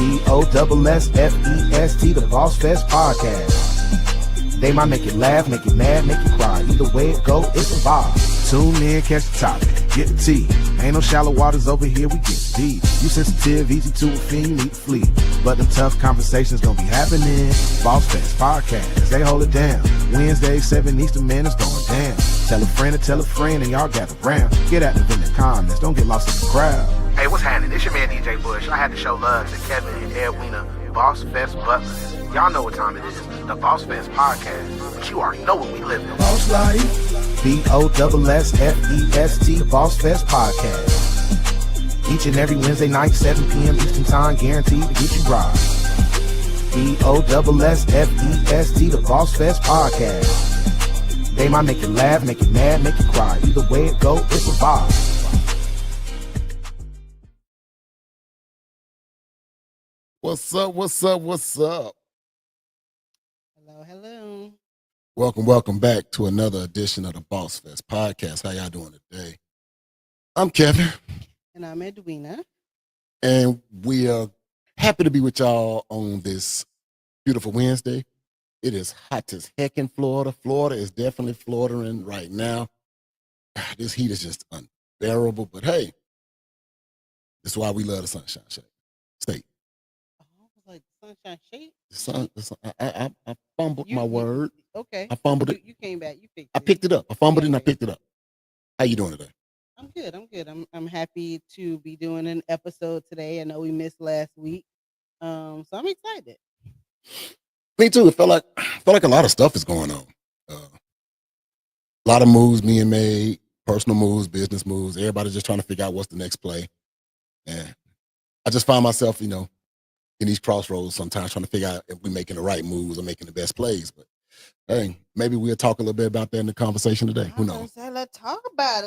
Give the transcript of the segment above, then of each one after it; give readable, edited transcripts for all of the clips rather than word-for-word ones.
Bossfest, the Bossfest podcast. They might make you laugh, make you mad, make you cry. Either way it go, it's a vibe. Tune in, catch the topic, get the tea. Ain't no shallow waters over here, we get deep. You sensitive, easy to offend, you need to flee. But them tough conversations gonna be happening. Bossfest podcast, they hold it down. Wednesday, 7 Eastern, man, it's going down. Tell a friend, and y'all gather round. Get active in the comments, don't get lost in the crowd. Hey, what's happening? It's your man DJ Bush. I had to show love to Kevin and Edwina, Bossfest Butlers. Y'all know what time it is. The Bossfest podcast. But you already know what we live in. Boss Life. Bossfest, the Bossfest podcast. Each and every Wednesday night, 7 p.m. Eastern time, guaranteed to get you right. Bossfest, the Bossfest podcast. They might make you laugh, make you mad, make you cry. Either way it go, it's a vibe. What's up? What's up? What's up? Hello, hello. Welcome back to another edition of the Bossfest podcast. How y'all doing today? I'm Kevin. And I'm Edwina. And we are happy to be with y'all on this beautiful Wednesday. It is hot as heck in Florida. Florida is definitely Florida-ing right now. This heat is just unbearable. But hey, that's why we love the Sunshine State. Like Sunshine State? I fumbled my word. Okay. I fumbled it. You came back. You picked it. I picked it up. I fumbled it and I picked it up. How you doing today? I'm good. I'm happy to be doing an episode today. I know we missed last week. So I'm excited. Me too. It felt like a lot of stuff is going on. A lot of moves being made, personal moves, business moves. Everybody's just trying to figure out what's the next play. And I just find myself, in these crossroads sometimes trying to figure out if we're making the right moves or making the best plays. But hey, maybe we'll talk a little bit about that in the conversation today. Who knows? Let's talk about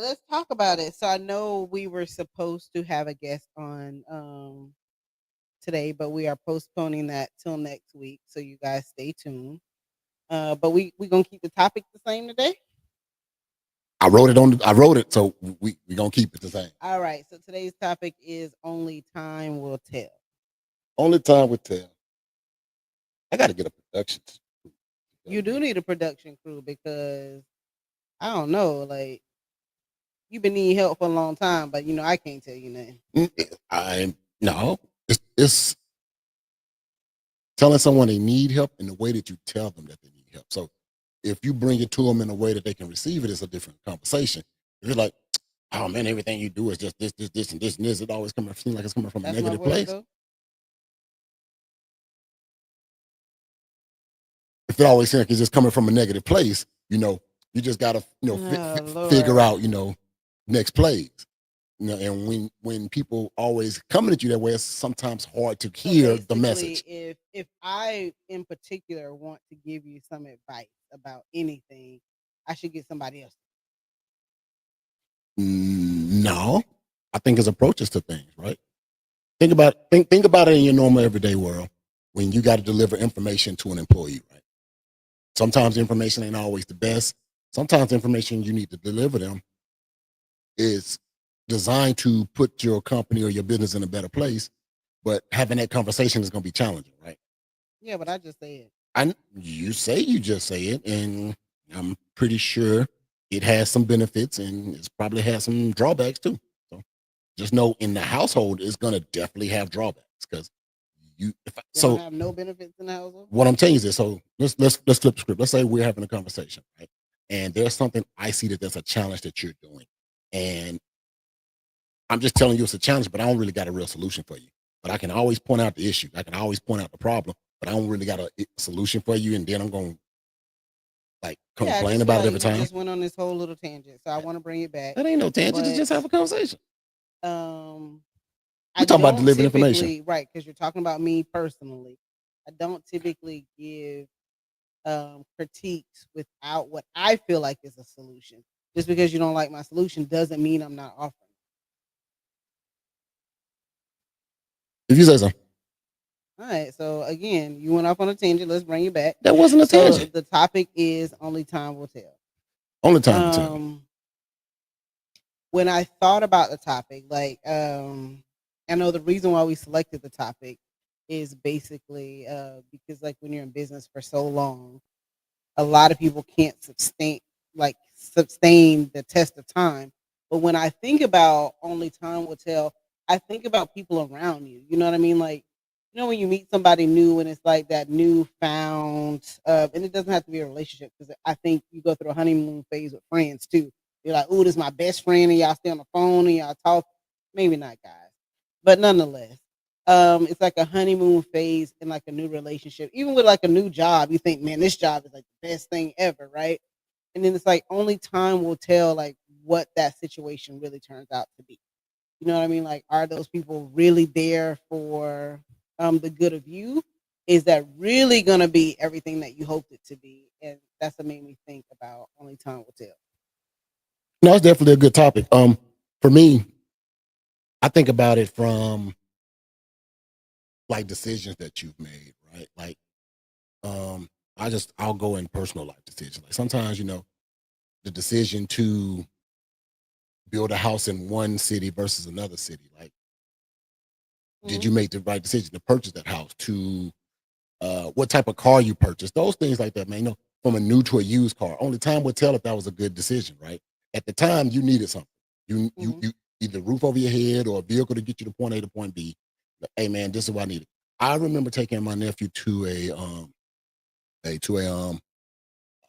it. So I know we were supposed to have a guest on today, but we are postponing that till next week. So you guys stay tuned. But we gonna keep the topic the same today. I wrote it, so we gonna keep it the same. All right. So today's topic is only time will tell. Only time will tell. I got to get a production. You do need a production crew because I don't know, like you've been needing help for a long time, but I can't tell you nothing. It's telling someone they need help in the way that you tell them that they need help. So if you bring it to them in a way that they can receive it, it's a different conversation. If you're like, oh man, everything you do is just this, and this, and this, it always seems like it's coming from a negative place. If it always seems like it's just coming from a negative place, you just gotta figure out next plays. And when people always coming at you that way, it's sometimes hard to hear the message. If I in particular want to give you some advice about anything, I should get somebody else. No, I think it's approaches to things, right? Think about it in your normal everyday world when you got to deliver information to an employee, right? Sometimes information ain't always the best. Sometimes information you need to deliver them is designed to put your company or your business in a better place, but having that conversation is going to be challenging, right? Yeah, but I just say it. You just say it, and I'm pretty sure it has some benefits and it's probably has some drawbacks too. So just know in the household, it's going to definitely have drawbacks because you don't have no benefits in the household. What I'm telling you is this. So let's flip the script. Let's say we're having a conversation, right? And there's something I see that's a challenge that you're doing, and I'm just telling you it's a challenge, but I don't really got a real solution for you. But I can always point out the issue. I can always point out the problem, but I don't really got a solution for you. And then I'm going to complain about it every time. I just went on this whole little tangent, so I want to bring it back. That ain't no tangent. Just have a conversation. We're talking about delivering information. Right, because you're talking about me personally. I don't typically give critiques without what I feel like is a solution. Just because you don't like my solution doesn't mean I'm not offering. If you say so. All right. So again, you went off on a tangent. Let's bring you back. That wasn't a tangent. The topic is only time will tell. Only time will tell. When I thought about the topic, I know the reason why we selected the topic is basically because like when you're in business for so long, a lot of people can't sustain the test of time. But when I think about only time will tell, I think about people around you. You know what I mean? Like, you know, when you meet somebody new and it's like that newfound, and it doesn't have to be a relationship because I think you go through a honeymoon phase with friends too. You're like, oh, this is my best friend, and y'all stay on the phone and y'all talk. Maybe not guys, but nonetheless, it's like a honeymoon phase in like a new relationship. Even with like a new job, you think, man, this job is like the best thing ever, right? And then it's like only time will tell like what that situation really turns out to be. You know what I mean? Like, are those people really there for the good of you? Is that really gonna be everything that you hoped it to be? And that's what made me think about only time will tell. No, it's definitely a good topic. For me, I think about it from like decisions that you've made, right? Like, um, I'll go in personal life decisions. Like sometimes, the decision to build a house in one city versus another city. Like, did Hmm. you make the right decision to purchase that house? To what type of car you purchased? Those things like that, man. From a new to a used car. Only time will tell if that was a good decision, right? At the time, you needed something. Hmm. You either roof over your head or a vehicle to get you to point A to point B. But, hey, man, this is what I needed. I remember taking my nephew to a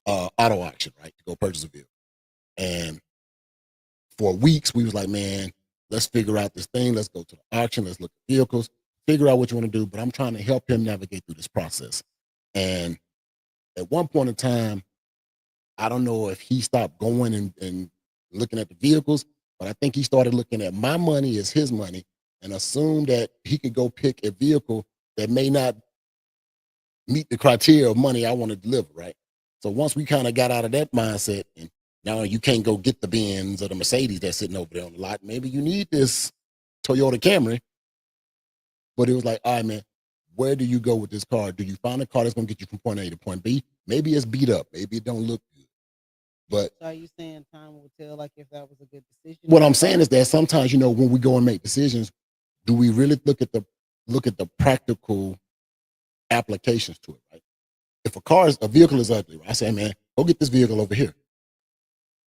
auto auction, right, to go purchase a vehicle. And for weeks, we was like, man, let's figure out this thing. Let's go to the auction. Let's look at vehicles. Figure out what you want to do. But I'm trying to help him navigate through this process. And at one point in time, I don't know if he stopped going and looking at the vehicles, but I think he started looking at my money as his money and assumed that he could go pick a vehicle that may not meet the criteria of money I want to deliver, right? So once we kind of got out of that mindset, and now you can't go get the Benz or the Mercedes that's sitting over there on the lot. Maybe you need this Toyota Camry, but it was like, all right, man, where do you go with this car? Do you find a car that's going to get you from point A to point B? Maybe it's beat up. Maybe it don't look good. But So are you saying time will tell like if that was a good decision what in the I'm saying car? is that sometimes, when we go and make decisions, do we really look at the practical applications to it, right? If a vehicle is ugly, right, I say, man, go get this vehicle over here.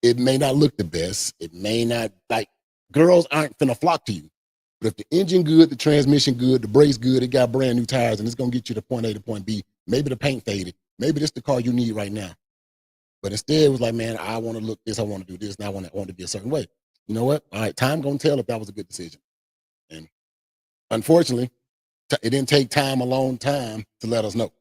It may not look the best. It may not like girls aren't finna flock to you. But if the engine good, the transmission good, the brakes good, it got brand new tires, and it's gonna get you to point A to point B. Maybe the paint faded. Maybe this the car you need right now. But instead, it was like, man, I want to look this, I want to do this, and I want to be a certain way. You know what? All right, time gonna tell if that was a good decision. And unfortunately, it didn't take time a long time to let us know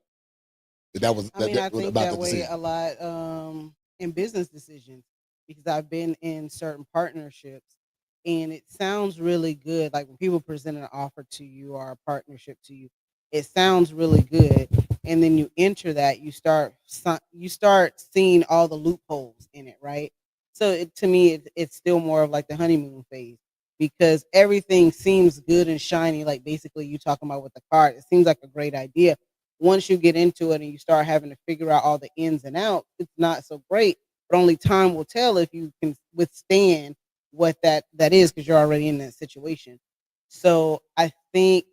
that was I that, mean, that I was think about the that way decision. a lot in business decisions because I've been in certain partnerships and it sounds really good. Like when people present an offer to you or a partnership to you, it sounds really good. And then you enter that, you start seeing all the loopholes in it, right? So to me, it's still more of like the honeymoon phase because everything seems good and shiny. Like basically, you talking about with the card, it seems like a great idea once you get into it and you start having to figure out all the ins and outs, it's not so great. But only time will tell if you can withstand what that is because you're already in that situation. So I think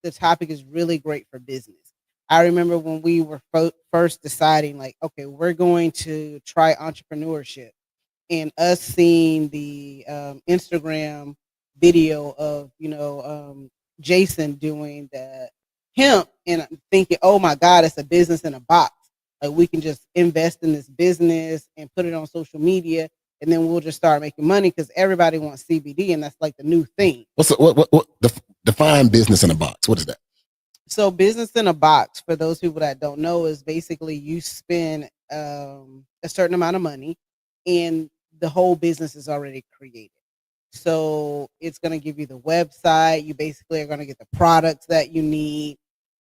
the topic is really great for business. I remember when we were first deciding, like, okay, we're going to try entrepreneurship and us seeing the Instagram video of Jason doing the hemp, and I'm thinking, oh my God, it's a business in a box. Like we can just invest in this business and put it on social media, and then we'll just start making money because everybody wants CBD, and that's like the new thing. Define business in a box? What is that? So business in a box, for those people that don't know, is basically you spend a certain amount of money and the whole business is already created. So it's going to give you the website. You basically are going to get the products that you need.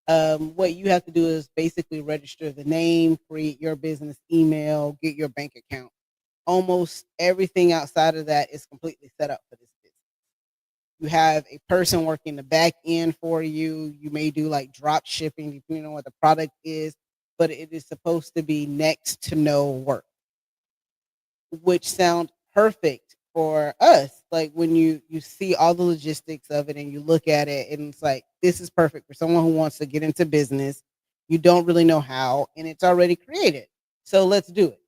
What you have to do is basically register the name, create your business email, get your bank account. Almost everything outside of that is completely set up for this business. You have a person working the back end for you. You may do like drop shipping, depending on what the product is, but it is supposed to be next to no work, which sound perfect for us. Like when you see all the logistics of it and you look at it and it's like this is perfect for someone who wants to get into business. You don't really know how and it's already created. So let's do it.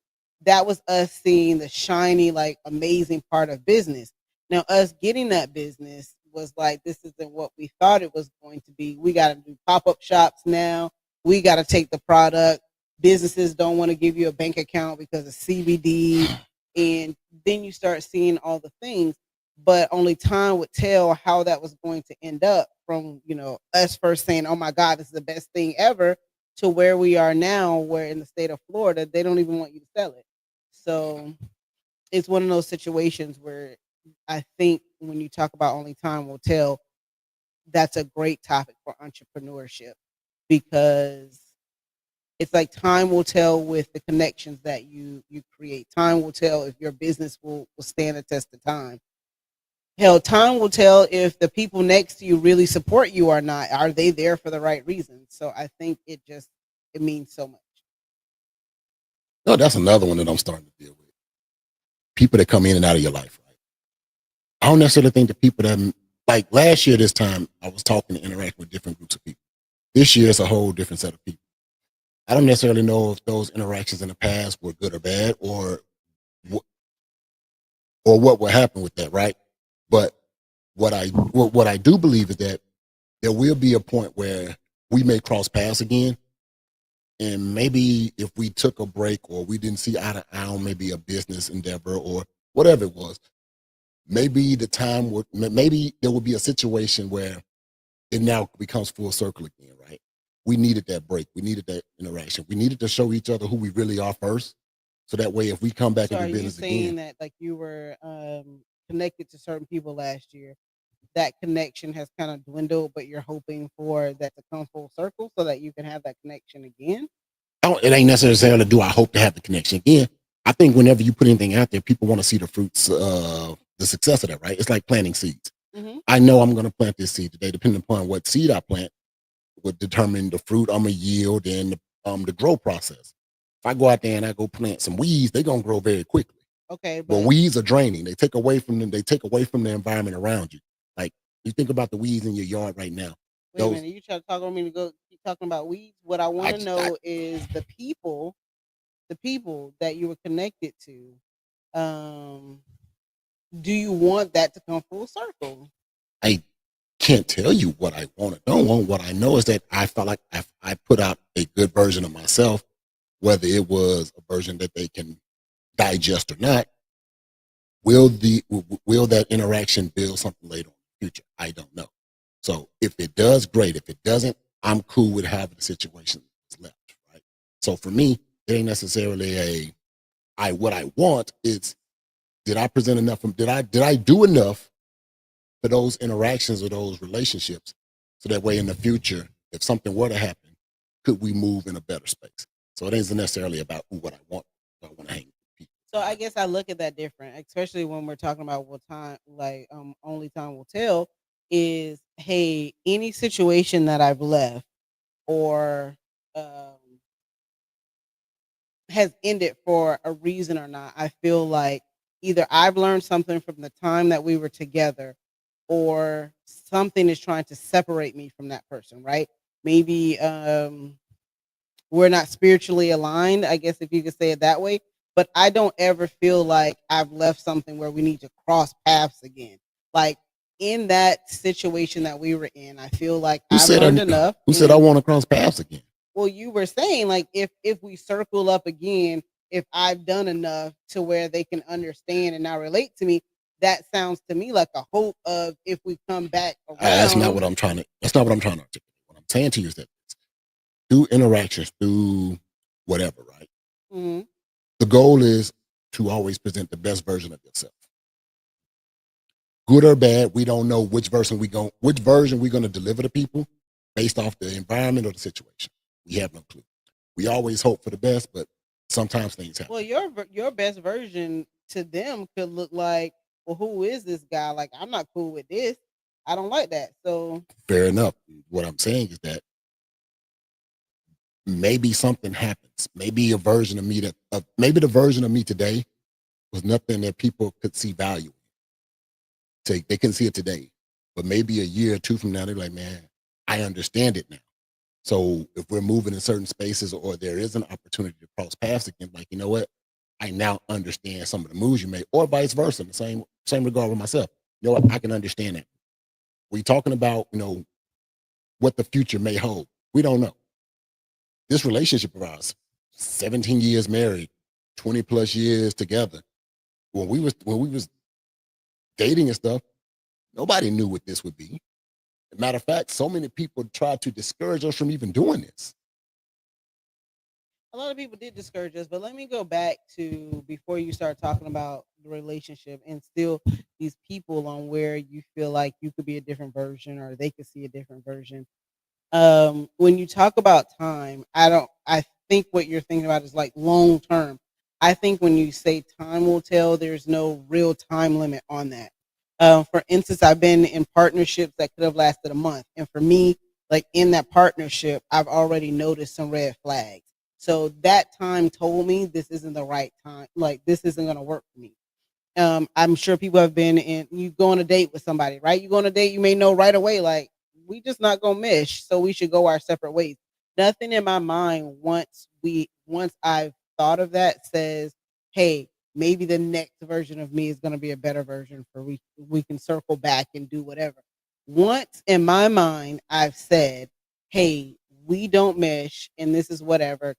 That was us seeing the shiny like amazing part of business. Now us getting that business was like this isn't what we thought it was going to be. We got to do pop-up shops now. We got to take the product. Businesses don't want to give you a bank account because of CBD, and then you start seeing all the things, but only time would tell how that was going to end up from us first saying, oh my god, this is the best thing ever, to where we are now, where in the state of Florida they don't even want you to sell it. So it's one of those situations where I think when you talk about only time will tell, that's a great topic for entrepreneurship, because it's like time will tell with the connections that you create. Time will tell if your business will stand the test of time. Hell, time will tell if the people next to you really support you or not. Are they there for the right reasons? So I think it means so much. No, that's another one that I'm starting to deal with. People that come in and out of your life, right? I don't necessarily think the people that, like last year this time, I was talking and interacting with different groups of people. This year it's a whole different set of people. I don't necessarily know if those interactions in the past were good or bad, or what will happen with that, right? But what I do believe is that there will be a point where we may cross paths again, and maybe if we took a break or we didn't see eye to eye on maybe a business endeavor or whatever it was, maybe maybe there would be a situation where it now becomes full circle again, right? We needed that break. We needed that interaction. We needed to show each other who we really are first. So that way, if we come back So into are you business saying again, that like you were connected to certain people last year? That connection has kind of dwindled, but you're hoping for that to come full circle so that you can have that connection again? it ain't necessarily do I hope to have the connection again. I think whenever you put anything out there, people want to see the fruits of the success of that, right? It's like planting seeds. Hmm. I know I'm going to plant this seed today, depending upon what seed I plant would determine the fruit I'm gonna yield and the grow process. If I go out there and I go plant some weeds, they're gonna grow very quickly. Okay, But but weeds are draining. They take away from them. They take away from the environment around you. Like you think about the weeds in your yard right now. wait a Those minute. You try to talk on me to go keep talking about weeds. What I want I, to I know is the people that you were connected to. Um, do you want that to come full circle? I can't tell you what I want or don't want. What I know is that I felt like I put out a good version of myself, whether it was a version that they can digest or not. Will that interaction build something later in the future? I don't know. So if it does, great. If it doesn't, I'm cool with having the situation that's left. Right. So for me, it ain't necessarily what I want. It's did I present enough? Did I do enough for those interactions or those relationships, so that way in the future, if something were to happen, could we move in a better space? So it ain't necessarily about what I want. I want to hang with people. So I guess I look at that different, especially when we're talking about what time, like only time will tell. Is hey, any situation that I've left or um, has ended for a reason or not, I feel like either I've learned something from the time that we were together, or something is trying to separate me from that person. Right? Maybe we're not spiritually aligned, I guess if you could say it that way. But I don't ever feel like I've left something where we need to cross paths again. Like in that situation that we were in, I feel like Who I've said learned enough. who said I want to cross paths again? Well, you were saying like if we circle up again, if I've done enough to where they can understand and now relate to me, that sounds to me like a hope of if we come back That's not around. what I'm trying to. That's not what I'm trying to articulate. What I'm saying to you is that through interactions, through whatever, right? Mhm. The goal is to always present the best version of yourself. Good or bad, we don't know which version we're going to deliver to people based off the environment or the situation. We have no clue. We always hope for the best, but sometimes things happen. Well, your best version to them could look like, well, who is this guy? Like, I'm not cool with this. I don't like that. So Fair enough. What I'm saying is that maybe something happens. Maybe a version of me maybe the version of me today was nothing that people could see value in. They couldn't see it today, but maybe a year or two from now, they're like, man, I understand it now. So if we're moving in certain spaces or there is an opportunity to cross paths again, like, you know what? I now understand some of the moves you made, or vice versa, in the same regard with myself. You know what? I can understand that. We're talking about, what the future may hold. We don't know. This relationship of ours, 17 years married, 20 plus years together. When we was dating and stuff, nobody knew what this would be. As a matter of fact, so many people tried to discourage us from even doing this. A lot of people did discourage us, but let me go back to before you start talking about the relationship and still these people on where you feel like you could be a different version or they could see a different version. When you talk about time, I think what you're thinking about is like long term. I think when you say time will tell, there's no real time limit on that. For instance, I've been in partnerships that could have lasted a month, and for me, like in that partnership, I've already noticed some red flags. So that time told me this isn't the right time. Like this isn't going to work for me. I'm sure people have been in. You go on a date with somebody, right? You go on a date, you may know right away, like we just not gonna mesh, so we should go our separate ways. Nothing in my mind once I've thought of that says, hey, maybe the next version of me is gonna be a better version for we can circle back and do whatever. Once in my mind, I've said, hey, we don't mesh, and this is whatever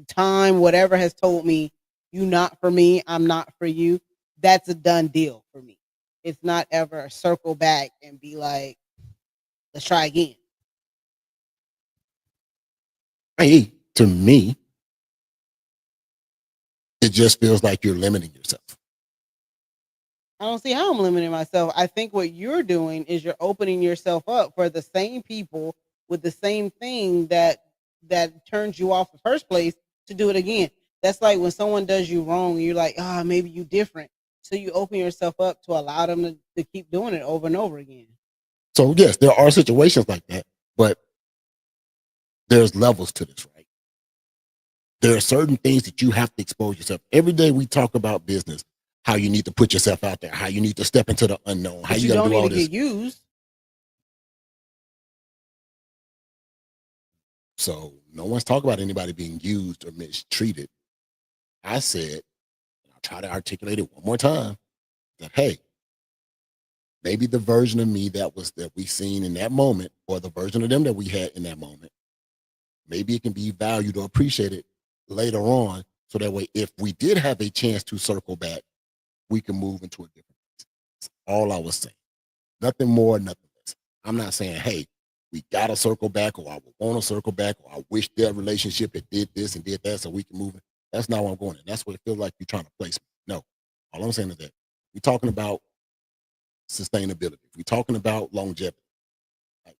time, whatever has told me you not for me, I'm not for you, that's a done deal for me. It's not ever a circle back and be like, let's try again. Hey, to me, it just feels like you're limiting yourself. I don't see how I'm limiting myself. I think what you're doing is you're opening yourself up for the same people with the same thing that turns you off in the first place to do it again. That's like when someone does you wrong, you're like, maybe you different. So you open yourself up to allow them to keep doing it over and over again. So yes, there are situations like that, but there's levels to this, right? There are certain things that you have to expose yourself. Every day we talk about business, how you need to put yourself out there, how you need to step into the unknown, how But you you got to don't do need all to this. get used. So no one's talking about anybody being used or mistreated. I said, and I'll try to articulate it one more time, that hey, maybe the version of me that we seen in that moment, or the version of them that we had in that moment, maybe it can be valued or appreciated later on. So that way, if we did have a chance to circle back, we can move into a different place. That's all I was saying. Nothing more, nothing less. I'm not saying, hey, we gotta circle back, or I would want to circle back, or I wish that relationship had did this and did that so we can move it. That's not where I'm going. And that's what it feels like you're trying to place me. No. All I'm saying is that we're talking about sustainability. We're talking about longevity. Like,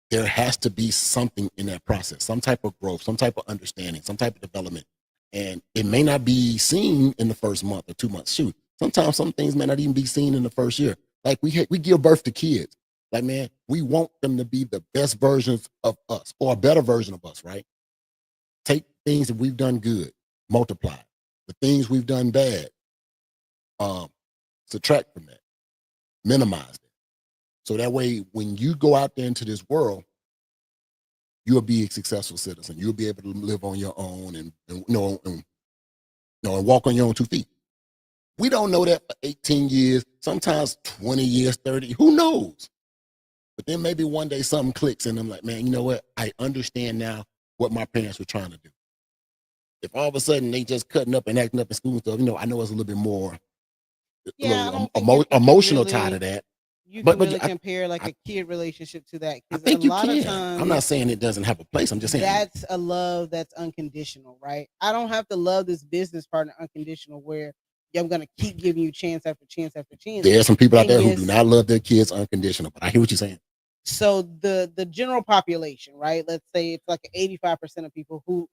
there has to be something in that process, some type of growth, some type of understanding, some type of development. And it may not be seen in the first month or 2 months. Shoot, sometimes some things may not even be seen in the first year. Like we give birth to kids. Like, man, we want them to be the best versions of us, or a better version of us, right? Take things that we've done good, multiply. The things we've done bad, um, subtract from that, minimize it. So that way, when you go out there into this world, you'll be a successful citizen. You'll be able to live on your own and walk on your own 2 feet. We don't know that for 18 years, sometimes 20 years, 30, who knows? But then maybe one day something clicks and I'm like, man, you know what? I understand now what my parents were trying to do. If all of a sudden they just cutting up and acting up in school and stuff, I know it's a little bit more, a Yeah, I little don't think you can emotional tie to really that. you But can but really I, compare like I, a kid relationship to that I because a think you lot of can. I'm not times saying it doesn't have a place. I'm just saying that's a love that's unconditional, right? I don't have to love this business partner unconditional where I'm gonna keep giving you chance after chance after chance. there are some people out And there who do yes, not love their kids unconditional. But I hear what you're saying. so the general population, right? Let's say it's like 85% of people who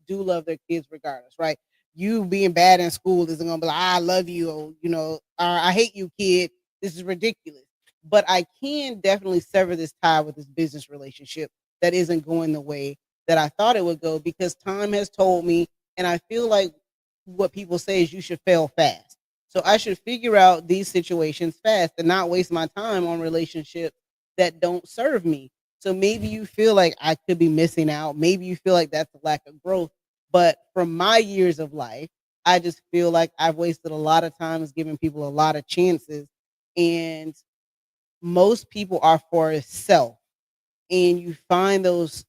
do love their kids regardless, right? You being bad in school isn't gonna be like, I love you, or or I hate you, kid. This is ridiculous. But I can definitely sever this tie with this business relationship that isn't going the way that I thought it would go because time has told me, and I feel like what people say is you should fail fast. So I should figure out these situations fast and not waste my time on relationships that don't serve me. So maybe you feel like I could be missing out. Maybe you feel like that's a lack of growth. But from my years of life, I just feel like I've wasted a lot of times giving people a lot of chances. And most people are for self. And you find those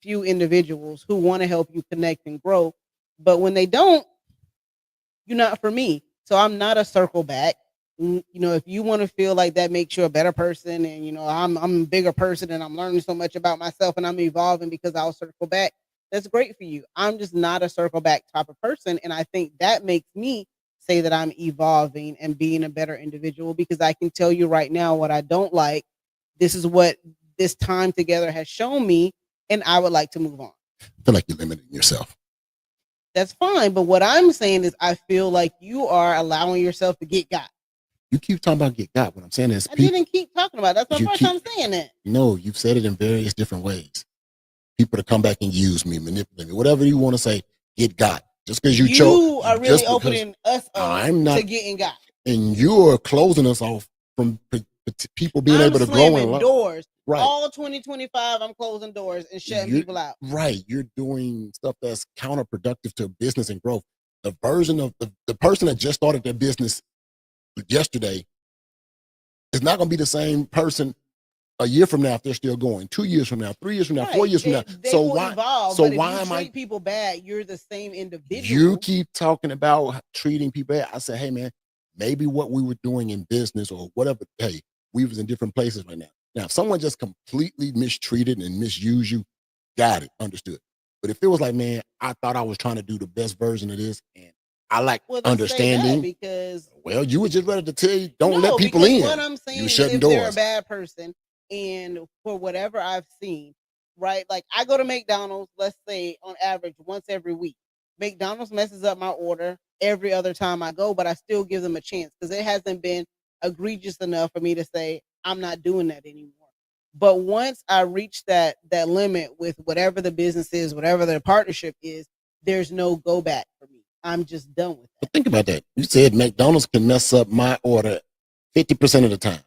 few individuals who want to help you connect and grow. But when they don't, you're not for me. So I'm not a circle back. If you want to feel like that makes you a better person, and I'm a bigger person and I'm learning so much about myself and I'm evolving because I'll circle back. That's great for you. I'm just not a circle back type of person, and I think that makes me say that I'm evolving and being a better individual because I can tell you right now what I don't like. This is what this time together has shown me, and I would like to move on. I feel like you're limiting yourself. That's fine. But what I'm saying is I feel like you are allowing yourself to get got. You keep talking about get got. What I'm saying is I didn't keep talking about it. That's my first time saying that. No, you've said it in various different ways. People to come back and use me, manipulate me, whatever you want to say, get got. Just because you chose. You are really opening us up to getting got. And you're closing us off from people being able to grow in life. Doors. Right. All 2025, I'm closing doors and shutting people out. Right. You're doing stuff that's counterproductive to business and growth. The version of the person that just started their business yesterday is not going to be the same person a year from now if they're still going. 2 years from now, 3 years from now, 4 years from now. So why? Evolve, so why am I treat people bad? You're the same individual. You keep talking about treating people bad. I said, hey man, maybe what we were doing in business or whatever. Hey, we was in different places right now. Now, if someone just completely mistreated and misused you, got it, understood. But if it was like, man, I thought I was trying to do the best version of this, and I like understanding. Because you were just ready to tell you, don't let people in. What I'm saying is, if doors. They're a bad person, and for whatever I've seen, right? Like I go to McDonald's, let's say on average once every week. McDonald's messes up my order every other time I go, but I still give them a chance because it hasn't been egregious enough for me to say I'm not doing that anymore. But once I reach that limit with whatever the business is, whatever the partnership is, there's no go back for me. I'm just done with that. But think about that. You said McDonald's can mess up my order 50% of the time.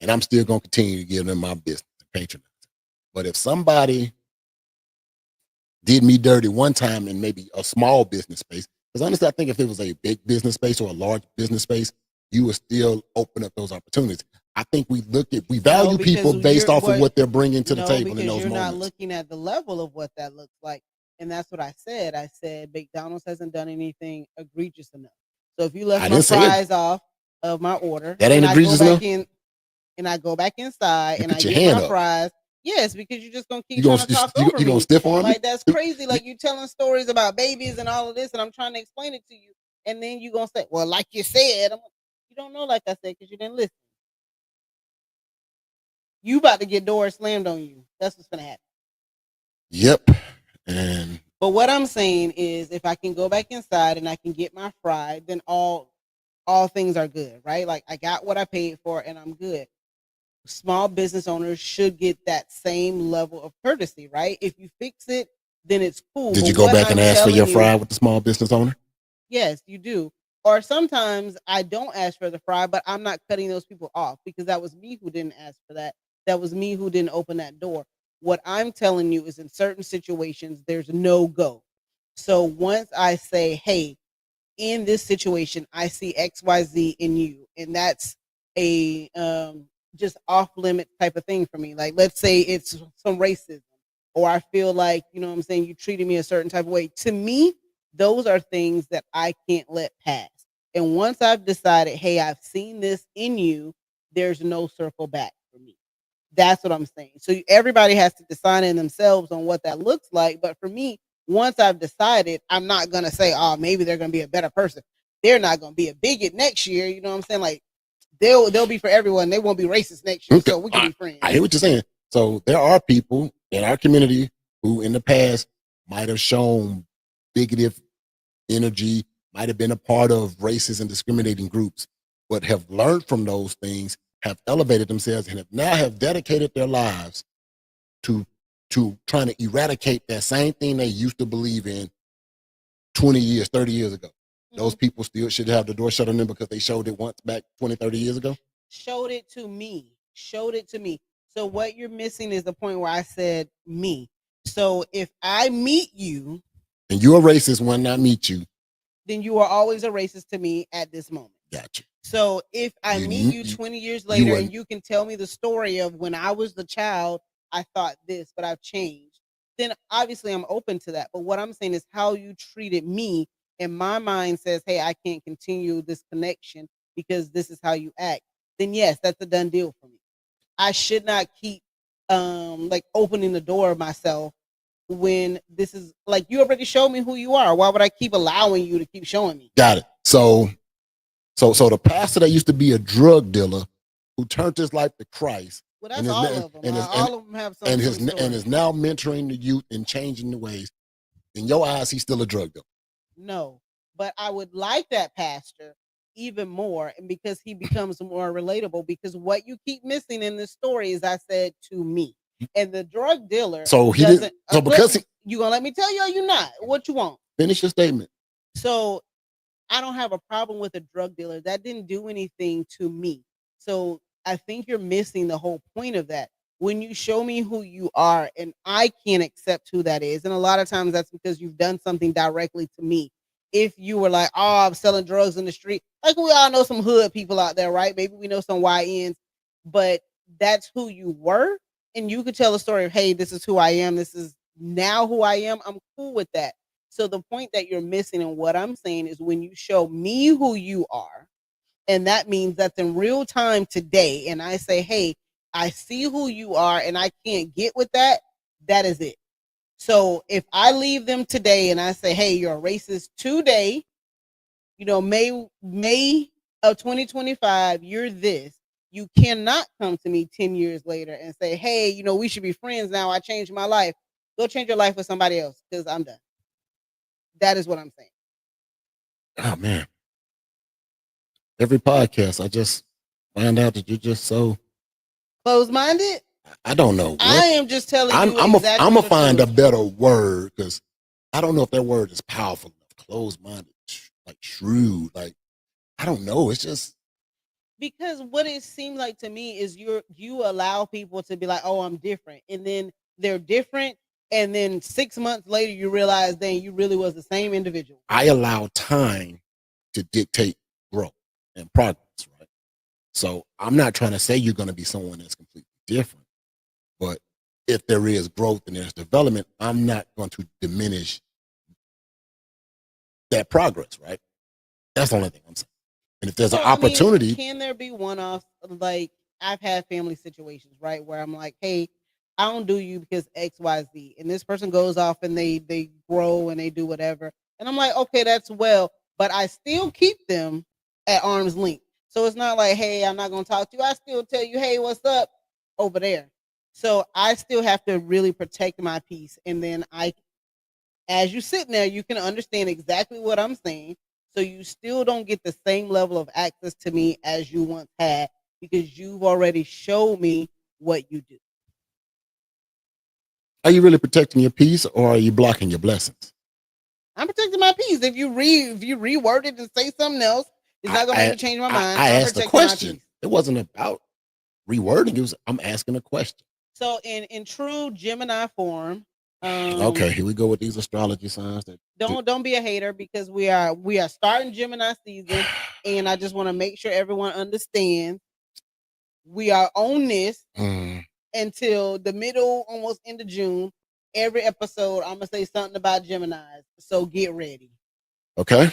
And I'm still going to continue to give them my business and patronize. But if somebody did me dirty one time in maybe a small business space, because honestly, I think if it was a big business space or a large business space, you would still open up those opportunities. I think we value people based off of what they're bringing to the table in those moments. You're not looking at the level of what that looks like. And that's what I said. I said McDonald's hasn't done anything egregious enough. So if you left my fries off of my order, that ain't egregious enough. And I go back inside and I get my fries. Yes, because you're just gonna keep trying to talk over me. You gonna stiff on me? Like that's crazy. Like you telling stories about babies and all of this, and I'm trying to explain it to you, and then you gonna say, "Well, like you said," you don't know, like I said, because you didn't listen. You about to get doors slammed on you. That's what's gonna happen. Yep. But what I'm saying is, if I can go back inside and I can get my fry, then all things are good, right? Like I got what I paid for, and I'm good. Small business owners should get that same level of courtesy, right? If you fix it, then it's cool. Did you go back and ask for your fry with the small business owner? Yes, you do. Or sometimes I don't ask for the fry, but I'm not cutting those people off because that was me who didn't ask for that. That was me who didn't open that door. What I'm telling you is in certain situations, there's no go. So once I say, hey, in this situation, I see XYZ in you, and that's a just off limit type of thing for me. Like, let's say it's some racism, or I feel like, you know what I'm saying, you treated me a certain type of way. To me, those are things that I can't let pass. And once I've decided, hey, I've seen this in you, there's no circle back for me. That's what I'm saying. So everybody has to decide in themselves on what that looks like. But for me, once I've decided, I'm not going to say, oh, maybe they're going to be a better person. They're not going to be a bigot next year. You know what I'm saying? Like, they'll be for everyone. They won't be racist next year. Okay. So we can be friends. I hear what you're saying. So there are people in our community who in the past might have shown bigoted energy, might have been a part of racist and discriminating groups, but have learned from those things, have elevated themselves, and have dedicated their lives to trying to eradicate that same thing they used to believe in 20 years, 30 years ago. Those people still should have the door shut on them because they showed it once back 20, 30 years ago? Showed it to me. So what you're missing is the point where I said me. So if I meet you, and you're a racist when I meet you, then you are always a racist to me at this moment. Gotcha. So if I meet you 20 years later and you can tell me the story of when I was the child, I thought this, but I've changed, then obviously I'm open to that. But what I'm saying is how you treated me, and my mind says, hey, I can't continue this connection because this is how you act. Then yes, that's a done deal for me. I should not keep like opening the door of myself when this is like, you already showed me who you are. Why would I keep allowing you to keep showing me? Got it. So the pastor that used to be a drug dealer who turned his life to Christ. Well, that's all of them. All of them have some and is now mentoring the youth and changing the ways. In your eyes, he's still a drug dealer. No, but I would like that pastor even more, and because he becomes more relatable. Because what you keep missing in this story is, I said, to me, and the drug dealer. So he didn't. So because you gonna let me tell you, or you not? What you want? Finish your statement. So I don't have a problem with a drug dealer. That didn't do anything to me. So I think you're missing the whole point of that. When you show me who you are and I can't accept who that is, and a lot of times that's because you've done something directly to me. If you were like, oh, I'm selling drugs in the street, like we all know some hood people out there, right? Maybe we know some YNs, but that's who you were. And you could tell a story of, hey, this is who I am. This is now who I am. I'm cool with that. So the point that you're missing and what I'm saying is when you show me who you are, and that means that's in real time today, and I say, hey, I see who you are and I can't get with that, that is it. So if I leave them today and I say, hey, you're a racist today, May of 2025, you're this. You cannot come to me 10 years later and say, hey, we should be friends now. I changed my life. Go change your life with somebody else because I'm done. That is what I'm saying. Oh, man. Every podcast, I just find out that you're just so closed-minded. I don't know. I am just telling you. I'm gonna find a better word because I don't know if that word is powerful enough. Closed-minded, like shrewd, like I don't know. It's just because what it seemed like to me is you allow people to be like, oh, I'm different, and then they're different, and then 6 months later you realize then you really was the same individual. I allow time to dictate growth and progress, right? So I'm not trying to say you're going to be someone that's completely different, but if there is growth and there's development, I'm not going to diminish that progress, right? That's the only thing I'm saying. And if there's an opportunity, can there be one-offs? Like I've had family situations, right, where I'm like, hey, I don't do you because X, Y, Z, and this person goes off and they grow and they do whatever, and I'm like, okay, that's well, but I still keep them at arm's length. So it's not like, hey, I'm not going to talk to you. I still tell you, hey, what's up over there? So I still have to really protect my peace. And then as you sitting there, you can understand exactly what I'm saying. So you still don't get the same level of access to me as you once had because you've already showed me what you do. Are you really protecting your peace or are you blocking your blessings? I'm protecting my peace. If you reword it and say something else, it's not going to make me change my mind. I asked a question. It wasn't about rewording. I'm asking a question. So in true Gemini form. Okay, here we go with these astrology signs. Don't be a hater because we are starting Gemini season, and I just want to make sure everyone understands we are on this until the middle, almost end of June. Every episode, I'm gonna say something about Geminis, so get ready. Okay.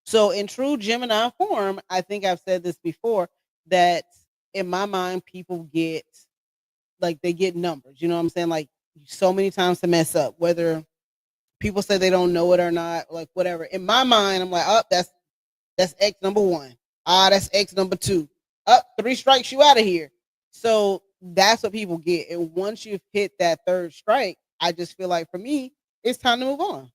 So in true Gemini form, I think I've said this before, that in my mind, people get they get numbers. You know what I'm saying? Like so many times to mess up, whether people say they don't know it or not, like whatever. In my mind, I'm like, oh, that's X number 1. That's X number 2. 3 strikes you out of here. So that's what people get. And once you've hit that 3rd strike, I just feel like for me, it's time to move on.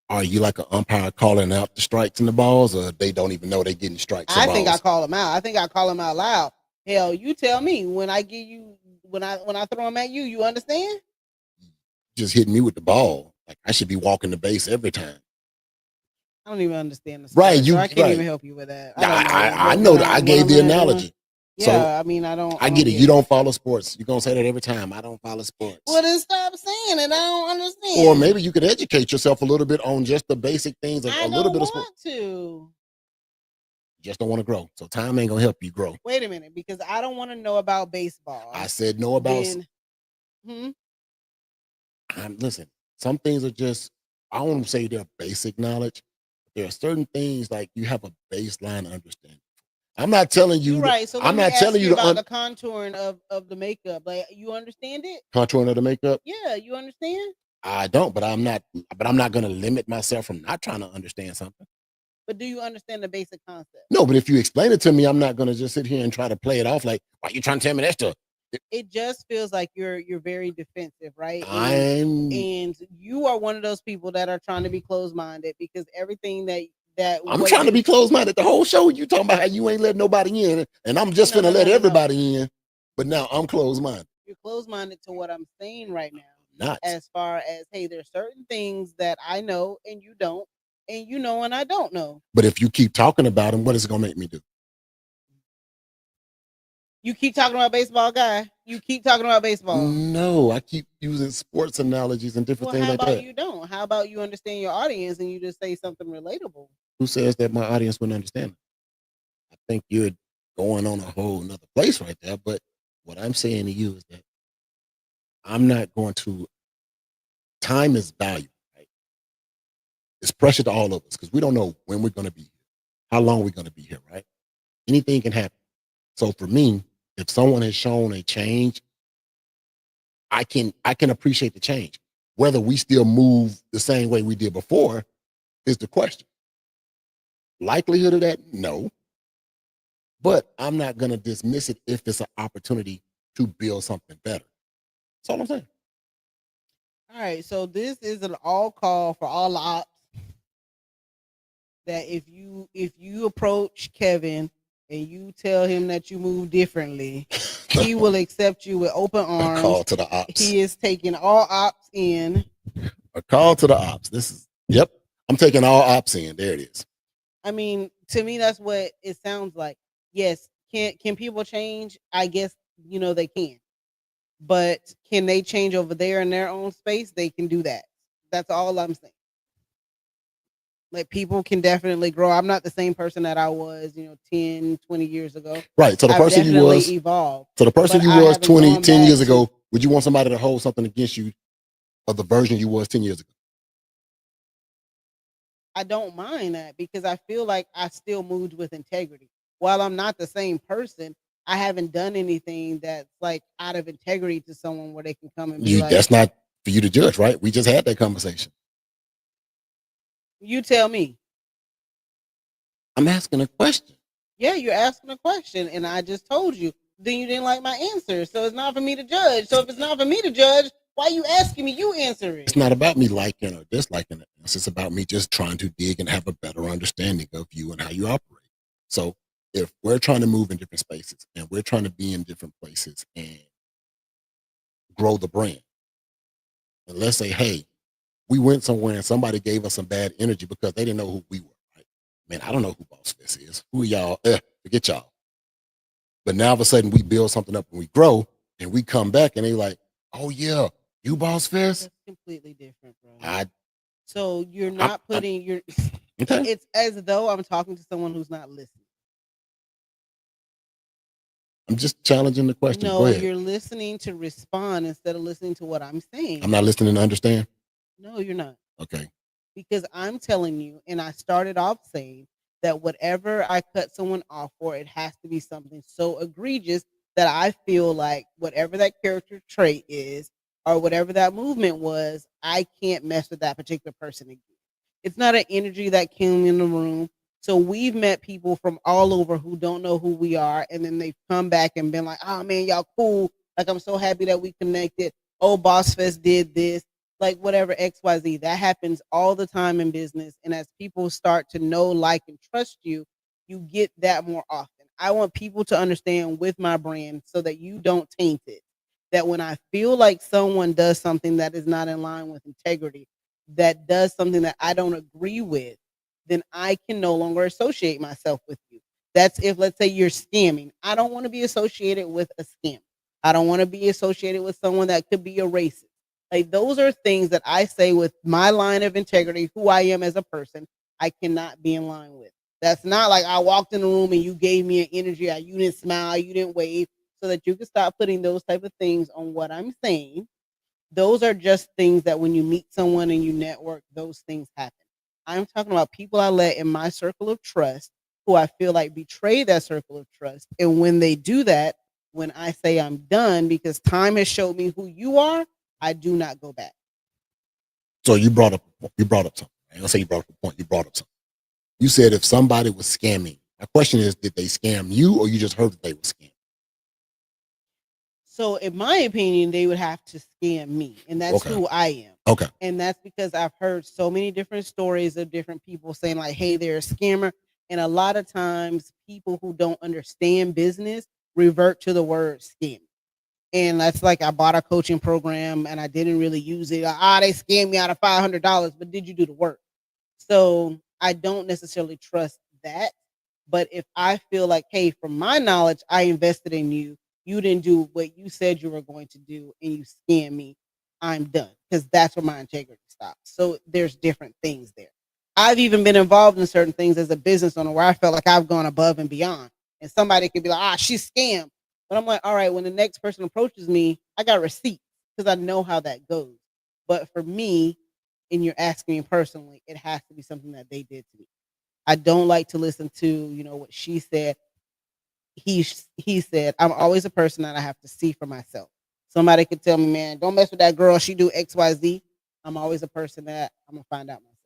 Are you like an umpire calling out the strikes and the balls, or they don't even know they're getting strikes? I think I call them out. I think I call them out loud. Hell, you tell me when I throw them at you. You understand? just hitting me with the ball. Like I should be walking the base every time. I don't even understand the sport, Right, so I can't right. even help you with that. I don't know. I know that I gave the analogy. So Yeah, I mean, I get it. get You don't follow sports. You're gonna say that every time. I don't follow sports. Well, then stop saying it. I don't understand. Or maybe you could educate yourself a little bit on just the basic things of I a little don't bit of want sport. to. Just don't want to grow. So time ain't gonna help you grow. Wait a minute, because I don't want to know about baseball. I said know about. Listen, some things are just. I don't want to say they're basic knowledge. There are certain things like you have a baseline understanding. I'm not telling you. You're right. So I'm not telling you about the contouring of the makeup. Like you understand it? Contouring of the makeup? Yeah, you understand? I don't, but I'm not. But I'm not going to limit myself from not trying to understand something. But do you understand the basic concept? No, but if you explain it to me, I'm not going to just sit here and try to play it off like, why are you trying to tell me that stuff? It just feels like you're very defensive, right? And you are one of those people that are trying to be closed-minded because everything that I'm trying to be closed-minded. The whole show you talking about how you ain't letting nobody in, and I'm just gonna let everybody in. But now I'm closed-minded. You're closed-minded to what I'm saying right now. Not as far as, hey, there's certain things that I know and you don't, and you know and I don't know. But if you keep talking about them, what is it gonna make me do? You keep talking about baseball, guy. You keep talking about baseball. No, I keep using sports analogies and different things like that. How about you don't? How about you understand your audience and you just say something relatable? Who says that my audience wouldn't understand it? I think you're going on a whole nother place right there. But what I'm saying to you is that I'm not going to. Time is valuable, right? It's pressure to all of us because we don't know when we're going to be here, how long we're going to be here, right? Anything can happen. So for me, if someone has shown a change, I can appreciate the change. Whether we still move the same way we did before is the question. Likelihood of that, no. But I'm not going to dismiss it if it's an opportunity to build something better. That's all I'm saying. All right, so this is an all call for all ops that if you approach Kevin and you tell him that you move differently, he will accept you with open arms. A call to the ops. He is taking all ops in. A call to the ops. Yep. I'm taking all ops in. There it is. I mean, to me, that's what it sounds like. Yes, can people change? I guess they can. But can they change over there in their own space? They can do that. That's all I'm saying. Like people can definitely grow. I'm not the same person that I was, 10, 20 years ago. Right. So the person you was evolved. So the person you was 10 years ago, would you want somebody to hold something against you of the version you was 10 years ago? I don't mind that because I feel like I still moved with integrity. While I'm not the same person, I haven't done anything that's like out of integrity to someone where they can come and be like, that's not for you to judge, right? We just had that conversation. You tell me. I'm asking a question. Yeah, you're asking a question, and I just told you. Then you didn't like my answer, so it's not for me to judge. So if it's not for me to judge, why are you asking me? You answer it. It's not about me liking or disliking it. It's about me just trying to dig and have a better understanding of you and how you operate. So if we're trying to move in different spaces and we're trying to be in different places and grow the brand, and let's say, hey, we went somewhere and somebody gave us some bad energy because they didn't know who we were. Right? Man, I don't know who Bossfest is. Who are y'all? Forget y'all. But now all of a sudden we build something up and we grow and we come back and they like, oh yeah, you Bossfest? That's completely different, bro. So you're not putting your. Okay. It's as though I'm talking to someone who's not listening. I'm just challenging the question. No, you're listening to respond instead of listening to what I'm saying. I'm not listening to understand. No, you're not. Okay. Because I'm telling you, and I started off saying that whatever I cut someone off for, it has to be something so egregious that I feel like whatever that character trait is or whatever that movement was, I can't mess with that particular person again. It's not an energy that came in the room. So we've met people from all over who don't know who we are, and then they've come back and been like, oh man, y'all cool. Like, I'm so happy that we connected. Oh, Bossfest did this. Like whatever XYZ, that happens all the time in business. And as people start to know, like, and trust you, you get that more often. I want people to understand with my brand so that you don't taint it. that when I feel like someone does something that is not in line with integrity, that does something that I don't agree with, then I can no longer associate myself with you. That's if, let's say, you're scamming. I don't want to be associated with a scam. I don't want to be associated with someone that could be a racist. Like, those are things that I say with my line of integrity, who I am as a person, I cannot be in line with. That's not like I walked in the room and you gave me an energy, you didn't smile, you didn't wave, so that you can stop putting those type of things on what I'm saying. Those are just things that when you meet someone and you network, those things happen. I'm talking about people I let in my circle of trust who I feel like betray that circle of trust. And when they do that, when I say I'm done because time has showed me who you are, I do not go back. So you brought up something. I don't say you brought up a point. You brought up something. You said if somebody was scamming. My question is, did they scam you, or you just heard that they were scamming? So, in my opinion, they would have to scam me, and that's Okay. who I am. Okay. And that's because I've heard so many different stories of different people saying, like, hey, they're a scammer. And a lot of times, people who don't understand business revert to the word scam. And that's like, I bought a coaching program and I didn't really use it. They scammed me out of $500, but did you do the work? So I don't necessarily trust that. But if I feel like, hey, from my knowledge, I invested in you, you didn't do what you said you were going to do, and you scam me, I'm done. Because that's where my integrity stops. So there's different things there. I've even been involved in certain things as a business owner where I felt like I've gone above and beyond. And somebody could be like, she's scammed. But I'm like, all right, when the next person approaches me, I got receipts because I know how that goes. But for me, and you're asking me personally, it has to be something that they did to me. I don't like to listen to, what she said. He said, I'm always a person that I have to see for myself. Somebody could tell me, man, don't mess with that girl. She do XYZ. I'm always a person that I'm gonna find out myself.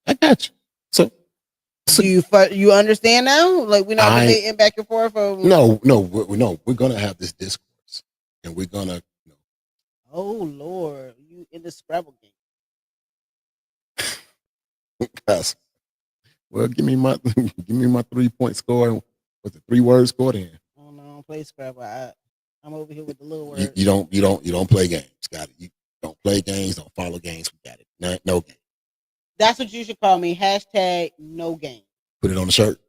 I got you. So You understand now? Like, we're not debating back and forth. No, we're gonna have this discourse, and we're gonna. Oh Lord, you in the Scrabble game? Yes. Well, give me my 3-point score. What's the 3-word score then? Oh no, I don't play Scrabble. I'm over here with the little words. You don't play games. Got it. You don't play games. Don't follow games. We got it. No game. That's what you should call me. # no game. Put it on the shirt.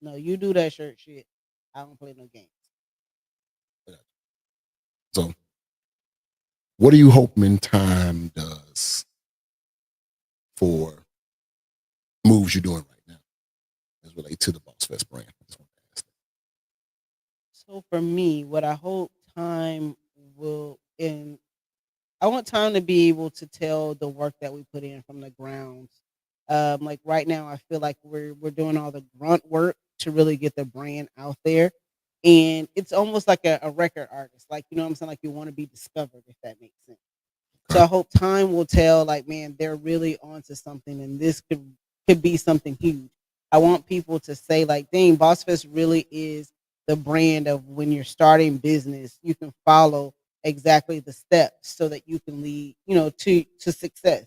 No, you do that shirt shit. I don't play no games. So, what are you hoping time does for moves you're doing right now as relate to the Bossfest brand? So for me, what I hope time will, and I want time to be able to tell the work that we put in from the grounds. Like right now, I feel like we're doing all the grunt work to really get the brand out there, and it's almost like a record artist. Like, what I'm saying, like, you want to be discovered, if that makes sense. So I hope time will tell, like, man, they're really onto something, and this could be something huge. I want people to say, like, dang, Bossfest really is the brand of when you're starting business, you can follow exactly the steps so that you can lead, to success.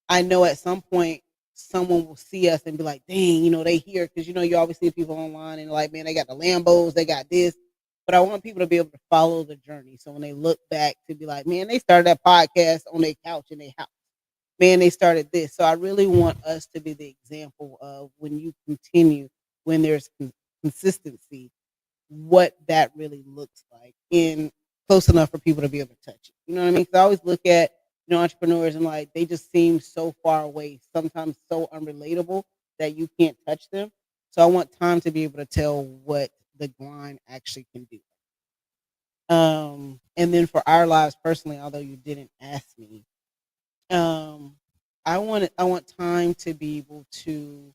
I know at some point someone will see us and be like, dang, they here, because you always see people online and like, man, they got the Lambos, they got this. But I want people to be able to follow the journey. So when they look back to be like, man, they started that podcast on their couch in their house. Man, they started this. So I really want us to be the example of when you continue, when there's consistency, what that really looks like in close enough for people to be able to touch it. You know what I mean? Because I always look at entrepreneurs and like they just seem so far away, sometimes so unrelatable that you can't touch them. So I want time to be able to tell what the grind actually can do. And then for our lives personally, although you didn't ask me, I want time to be able to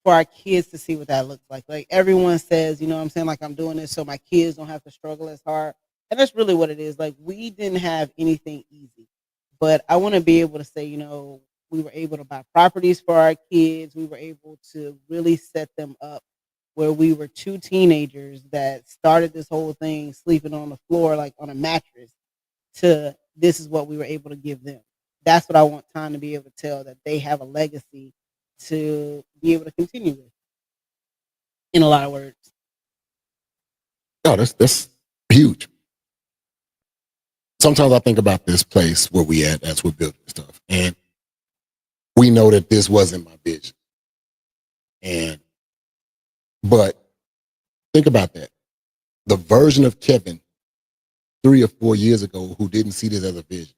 for our kids to see what that looks like. Like everyone says, what I'm saying, like I'm doing this so my kids don't have to struggle as hard. And that's really what it is. Like we didn't have anything easy. But I want to be able to say, we were able to buy properties for our kids. We were able to really set them up where we were two teenagers that started this whole thing sleeping on the floor like on a mattress to this is what we were able to give them. That's what I want time to be able to tell, that they have a legacy to be able to continue with, in a lot of words. No, that's huge. Sometimes I think about this place where we at as we're building stuff, and we know that this wasn't my vision. But think about that. The version of Kevin 3 or 4 years ago who didn't see this as a vision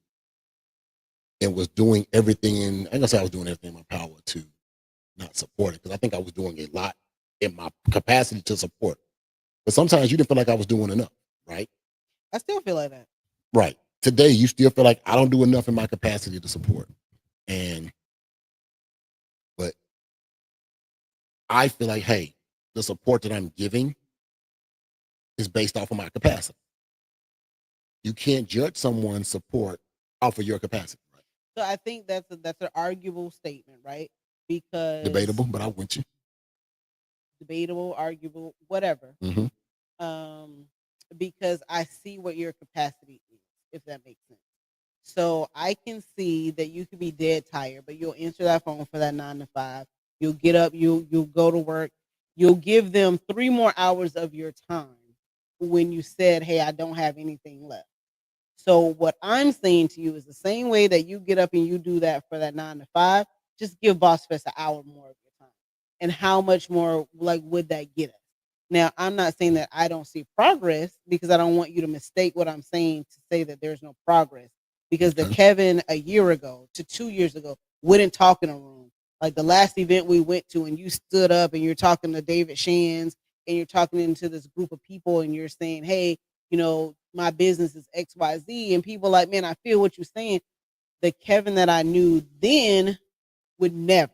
and was doing everything I ain't gonna say I was doing everything in my power to not support it, because I think I was doing a lot in my capacity to support. But sometimes you didn't feel like I was doing enough, right? I still feel like that. Right. Today, you still feel like I don't do enough in my capacity to support. But I feel like, hey, the support that I'm giving is based off of my capacity. You can't judge someone's support off of your capacity, right? So I think that's an arguable statement, right? Because Debatable, but I want you. Debatable, arguable, whatever. Mm-hmm. Because I see what your capacity is, if that makes sense. So I can see that you could be dead tired, but you'll answer that phone for that 9 to 5. You'll get up, you'll go to work. You'll give them 3 more hours of your time when you said, "Hey, I don't have anything left." So what I'm saying to you is the same way that you get up and you do that for that 9 to 5, just give Bossfest an hour more of your time. And how much more like would that get us? Now, I'm not saying that I don't see progress, because I don't want you to mistake what I'm saying to say that there's no progress. Because the Kevin a year ago to 2 years ago wouldn't talk in a room. Like the last event we went to, and you stood up and you're talking to David Shands and you're talking into this group of people and you're saying, "Hey, my business is XYZ," and people like, "Man, I feel what you're saying." The Kevin that I knew then would never.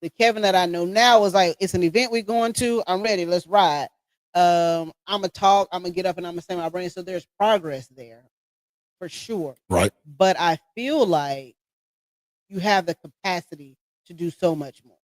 The Kevin that I know now is like, "It's an event we're going to. I'm ready. Let's ride." I'm gonna talk. I'm gonna get up and I'm gonna say my brain. So there's progress there, for sure. Right. But I feel like you have the capacity to do so much more.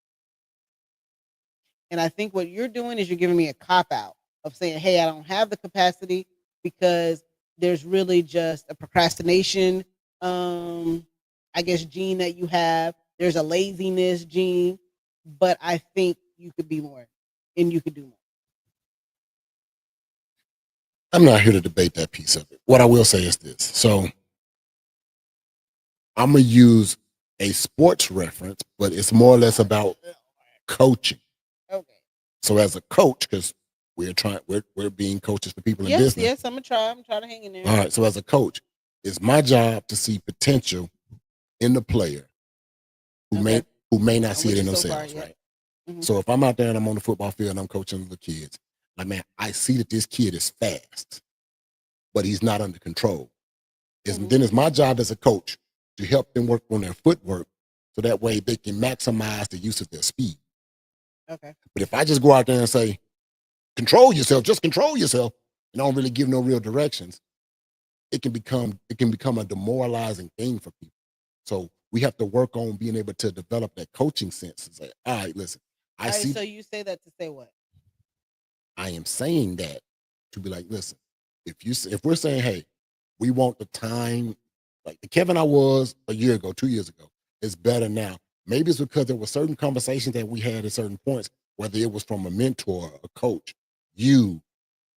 And I think what you're doing is you're giving me a cop out of saying, "Hey, I don't have the capacity," because there's really just a procrastination, I guess, gene that you have. There's a laziness gene, but I think you could be more and you could do more. I'm not here to debate that piece of it. What I will say is this. So I'm going to use a sports reference, but it's more or less about coaching. Okay. So as a coach, because we're being coaches for people in business. Yes, I'm gonna try to hang in there. All right. So as a coach, it's my job to see potential in the player who may not see it in themselves, right? Mm-hmm. So if I'm out there and I'm on the football field and I'm coaching the kids, like, man, I see that this kid is fast, but he's not under control. Then it's my job as a coach to help them work on their footwork so that way they can maximize the use of their speed. Okay. But if I just go out there and say, "Control yourself, just control yourself," and I don't really give no real directions, it can become a demoralizing thing for people. So we have to work on being able to develop that coaching sense and say, "All right, listen, I see." So you say that to say what? I am saying that to be like, listen, if we're saying, "Hey, we want the time," like the Kevin I was a year ago, 2 years ago, is better now. Maybe it's because there were certain conversations that we had at certain points, whether it was from a mentor, a coach,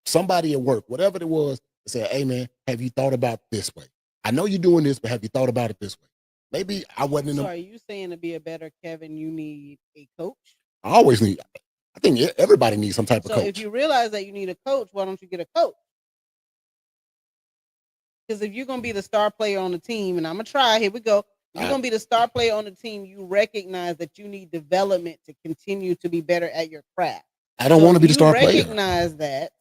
somebody at work, whatever it was, to say, "Hey, man, have you thought about this way? I know you're doing this, but have you thought about it this way?" Maybe I wasn't in So are you saying to be a better Kevin, you need a coach? I think everybody needs some type of coach. So if you realize that you need a coach, why don't you get a coach? Because if you're going to be the star player on the team, and I'm going to try, here we go. If you're going to be the star player on the team, you recognize that you need development to continue to be better at your craft. I don't want to be the star player. You recognize that,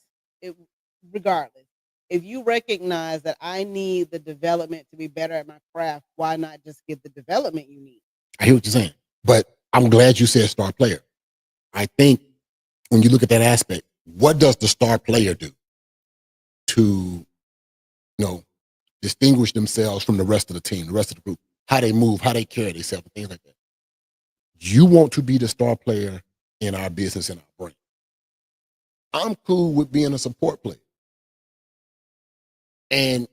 regardless. If you recognize that I need the development to be better at my craft, why not just get the development you need? I hear what you're saying, but I'm glad you said star player. I think when you look at that aspect, what does the star player do to, distinguish themselves from the rest of the team, the rest of the group? How they move, how they carry themselves, and things like that. You want to be the star player in our business, in our brand. I'm cool with being a support player. And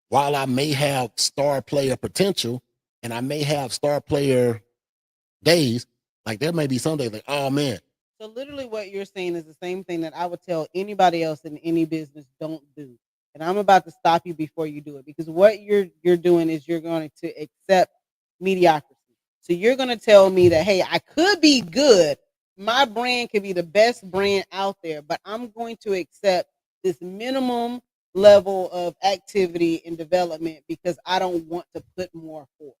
while I may have star player potential and I may have star player days, like there may be some days like, "Oh man, So literally what you're saying is the same thing that I would tell anybody else in any business don't do. And I'm about to stop you before you do it, because what you're doing is you're going to accept mediocrity. So you're going to tell me that, hey, I could be good. My brand could be the best brand out there, but I'm going to accept this minimum level of activity and development because I don't want to put more forth.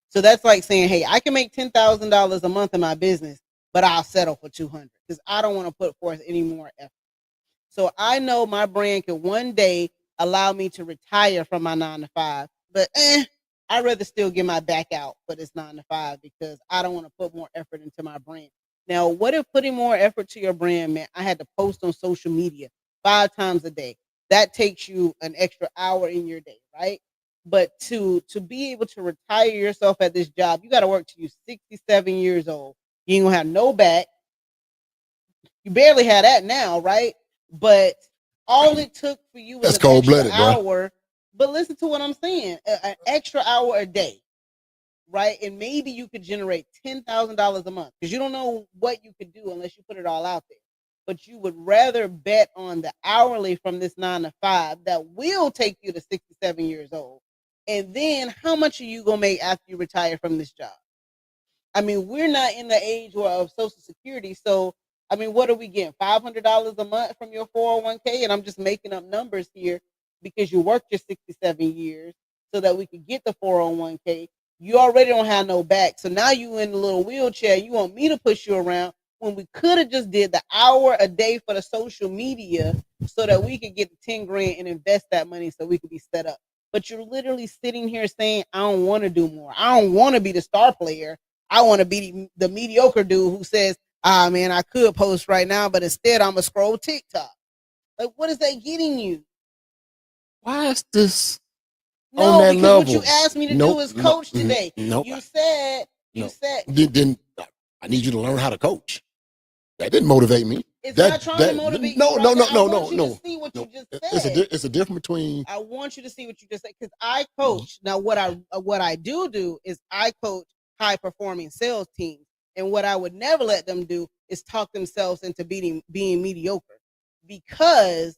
So that's like saying, hey, I can make $10,000 a month in my business, but I'll settle for 200 because I don't want to put forth any more effort. So I know my brand could one day allow me to retire from my 9 to 5, but I'd rather still get my back out for this 9 to 5 because I don't want to put more effort into my brand. Now, what if putting more effort to your brand meant I had to post on social media 5 times a day? That takes you an extra hour in your day, right? But to be able to retire yourself at this job, you got to work till you're 67 years old. You ain't gonna have no back. You barely have that now, right? But all it took for you was That's an cold-blooded, extra bro. hour. But listen to what I'm saying: an extra hour a day, right? And maybe you could generate $10,000 a month because you don't know what you could do unless you put it all out there. But you would rather bet on the hourly from this 9 to 5 that will take you to 67 years old. And then how much are you going to make after you retire from this job? I mean, we're not in the age of Social Security. So, I mean, what are we getting? $500 a month from your 401k? And I'm just making up numbers here because you worked your 67 years so that we could get the 401k. You already don't have no back. So now you in a little wheelchair. You want me to push you around when we could have just did the hour a day for the social media so that we could get the 10 grand and invest that money so we could be set up. But you're literally sitting here saying, I don't want to do more. I don't want to be the star player. I want to be the mediocre dude who says, man, I could post right now, but instead I'm going to scroll TikTok. Like, what is that getting you? Why is this on No, that because level? what you asked me to do is coach today. Nope. You said, Then I need you to learn how to coach. That didn't motivate me. It's not trying to motivate no, you. no, Right no, now. I want you no, to see what no. you just said. It's a difference between. I want you to see what you just said because I coach. Now, what I do is I coach high performing sales teams, and what I would never let them do is talk themselves into being mediocre, because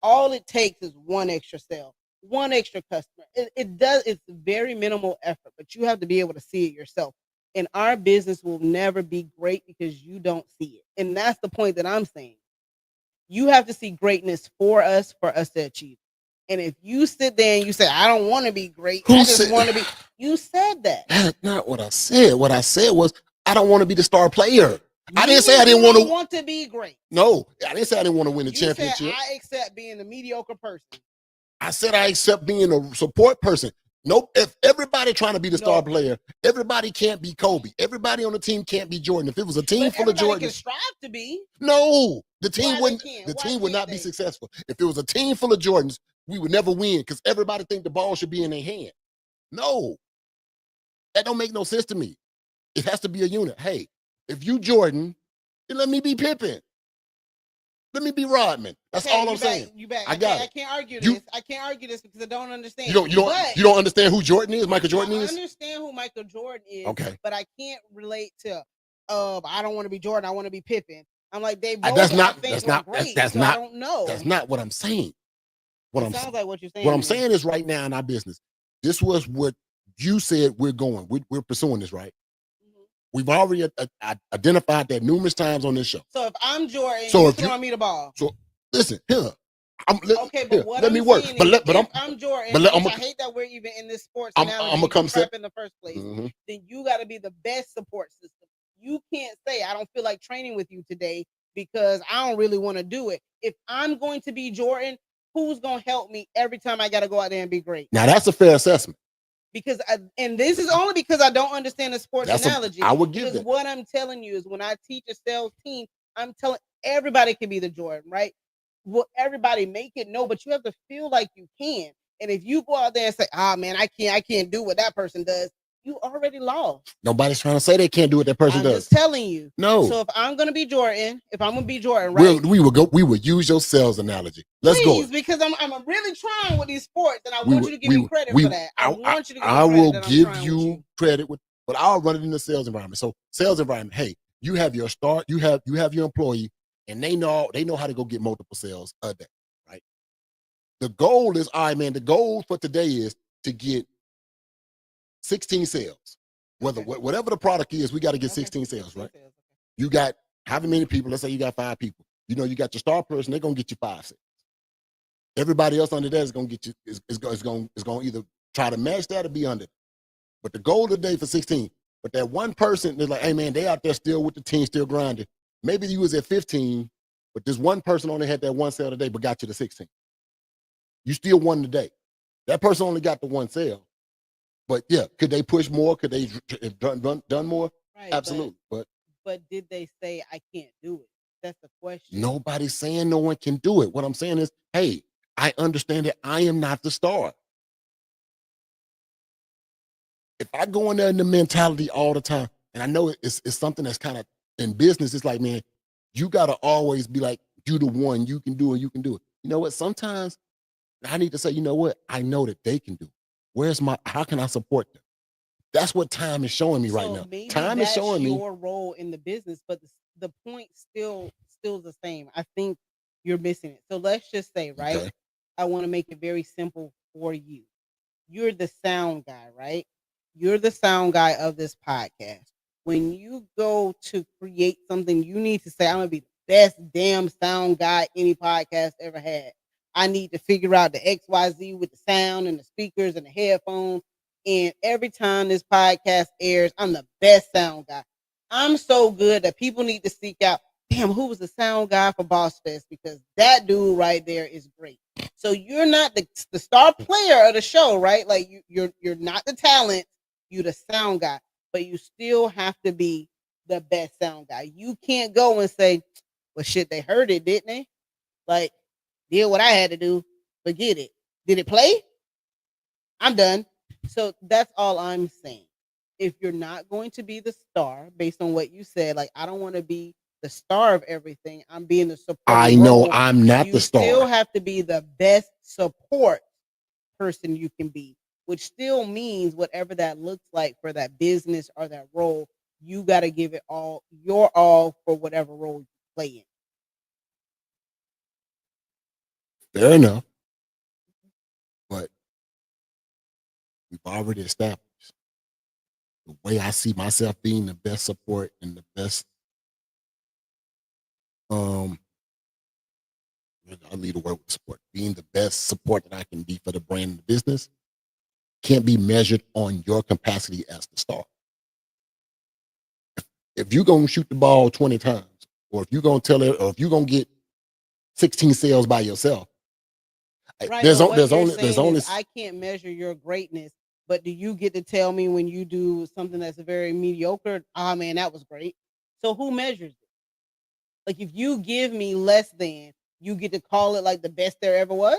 all it takes is one extra sale, one extra customer. It's very minimal effort, but you have to be able to see it yourself. And our business will never be great because you don't see it. And that's the point that I'm saying. You have to see greatness for us to achieve. And if you sit there and you say, I don't want to be great, I just want to be, you said that. That's not what I said. What I said was, I don't want to be the star player. I didn't say I didn't want to be great. No, I didn't say I didn't want to win the championship. Said, I accept being a mediocre person. I said I accept being a support person. Nope. If everybody trying to be the star player, everybody can't be Kobe. Everybody on the team can't be Jordan. If it was a team full of Jordan, can strive to be. No, the team wouldn't. The team would not be successful. If it was a team full of Jordans, we would never win because everybody think the ball should be in their hand. No, that don't make no sense to me. It has to be a unit. Hey, if you Jordan, then let me be Pippen. Let me be Rodman. That's all I'm saying. You back. I got it. I can't argue this. I can't argue this because I don't understand. You don't understand who Jordan is? Michael Jordan is? I understand who Michael Jordan is. Okay. But I can't relate to I don't want to be Jordan, I want to be Pippen. I'm like, they both that's not great, that's so not I don't know. That's not what I'm saying. Sounds like what you're saying. What I'm saying is right now in our business, this was what you said we're going. We're pursuing this, right? We've already identified that numerous times on this show. So if I'm Jordan, you're throwing me the ball. So listen, here. Let me work. But I'm Jordan, I hate that we're even in this sports analogy. I'm gonna come in the first place. Then you got to be the best support system. You can't say I don't feel like training with you today because I don't really want to do it. If I'm going to be Jordan, who's gonna help me every time I got to go out there and be great? Now that's a fair assessment. Because and this is only because I don't understand the sports analogy. I would give that. What I'm telling you is when I teach a sales team, I'm telling everybody can be the Jordan, right? Will everybody make it? No, but you have to feel like you can. And if you go out there and say, man, I can't do what that person does, you already lost. Nobody's trying to say they can't do what that person does. I'm just telling you. No. So if I'm gonna be Jordan, right? We will use your sales analogy. Let's Please, go. because I'm really trying with these sports, and I want you to give me credit for that. I want you to give me credit. I will give you credit but I'll run it in the sales environment. So sales environment, hey, You have your start, you have your employee, and they know how to go get multiple sales a day, right? The goal is, all right, man, the goal for today is to get 16 sales. Whatever the product is, we got to get 16 sales, right? You got however many people, let's say you got 5 people. You know, you got your star person, they're gonna get you 5 sales. Everybody else under that is gonna get you is gonna either try to match that or be under. But the goal today for 16. But that one person is like, hey man, they out there still with the team, still grinding. Maybe you was at 15, but this one person only had that 1 sale today, but got you to 16. You still won the day. That person only got the 1 sale. But yeah, could they push more? Could they have done more? Right, absolutely. But did they say I can't do it? That's the question. Nobody's saying no one can do it. What I'm saying is, hey, I understand that I am not the star. If I go in there in the mentality all the time, and I know it's something that's kind of in business, it's like, man, you got to always be like, you the one, you can do it, you can do it. You know what? Sometimes I need to say, you know what? I know that they can do it. How can I support them? That's what time is showing me right now. Time is showing me your role in the business, but the point still the same. I think you're missing it. So let's just say, right? Okay. I want to make it very simple for you. You're the sound guy, right? You're the sound guy of this podcast. When you go to create something, you need to say, I'm going to be the best damn sound guy any podcast ever had. I need to figure out the XYZ with the sound and the speakers and the headphones. And every time this podcast airs, I'm the best sound guy. I'm so good that people need to seek out, damn, who was the sound guy for Bossfest? Because that dude right there is great. So you're not the star player of the show, right? Like you're not the talent, you're the sound guy, but you still have to be the best sound guy. You can't go and say, well, shit, they heard it, didn't they? Like, did what I had to do, forget it. Did it play? I'm done. So that's all I'm saying. If you're not going to be the star, based on what you said, like, I don't want to be the star of everything. I'm being the support. I know I'm not the star. You still have to be the best support person you can be, which still means whatever that looks like for that business or that role, you got to give it all, your all for whatever role you play in. Fair enough. But we've already established the way I see myself being the best support and the best I'll lead the word with support. Being the best support that I can be for the brand and the business can't be measured on your capacity as the star. If you're going to shoot the ball 20 times, or if you're going to tell it, or if you're going to get 16 sales by yourself, right, there's only I can't measure your greatness, but do you get to tell me when you do something that's very mediocre? Ah, man, that was great. So who measures it? Like, if you give me less than, you get to call it like the best there ever was?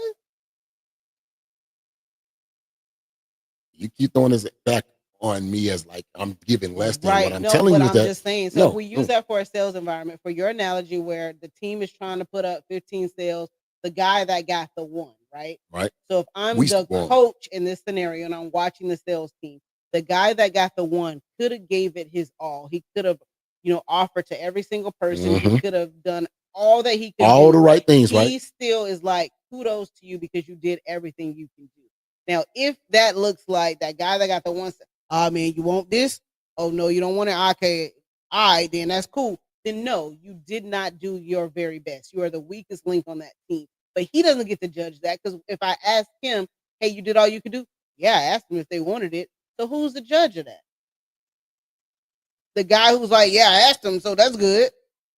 You keep throwing this back on me as like I'm giving less than what I'm telling you. I'm just saying. So if we use that for a sales environment, for your analogy where the team is trying to put up 15 sales, the guy that got the 1, right? Right. So if I'm the coach in this scenario and I'm watching the sales team, the guy that got the 1 could have gave it his all. He could have, offered to every single person. Mm-hmm. He could have done all that he could all do. The right things, right? He still is like, kudos to you because you did everything you can do. Now, if that looks like that guy that got the 1, man, you want this? Oh, no, you don't want it? Okay, all right, then that's cool. Then no, you did not do your very best. You are the weakest link on that team. But he doesn't get to judge that, because if I ask him, hey, you did all you could do? Yeah, I asked him if they wanted it. So who's the judge of that? The guy who's like, yeah, I asked him, so that's good.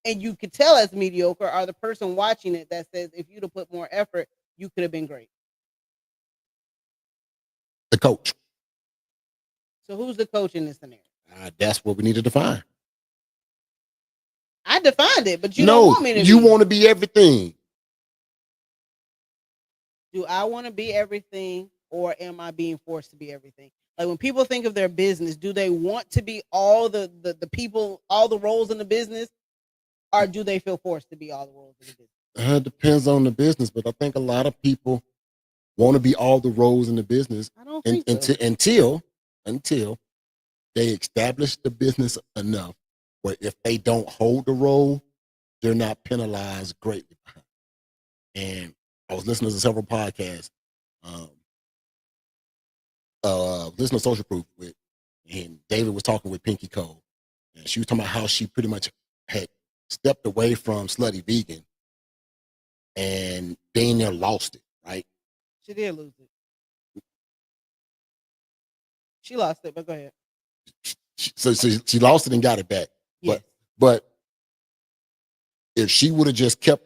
And you could tell that's mediocre, or the person watching it that says, if you'd have put more effort, you could have been great. The coach. So who's the coach in this scenario? That's what we need to define. I defined it, but you don't want me to. You want to be everything. Do I want to be everything, or am I being forced to be everything? Like, when people think of their business, do they want to be all the people, all the roles in the business, or do they feel forced to be all the roles in the business? It depends on the business, but I think a lot of people want to be all the roles in the business. I don't think so. Until they establish the business enough where if they don't hold the role, they're not penalized greatly. And I was listening to several podcasts, listening to Social Proof with, and David was talking with Pinky Cole, and she was talking about how she pretty much had stepped away from Slutty Vegan, and being there lost it, right? She did lose it. She lost it, but go ahead. So she lost it and got it back. Yes. But if she would have just kept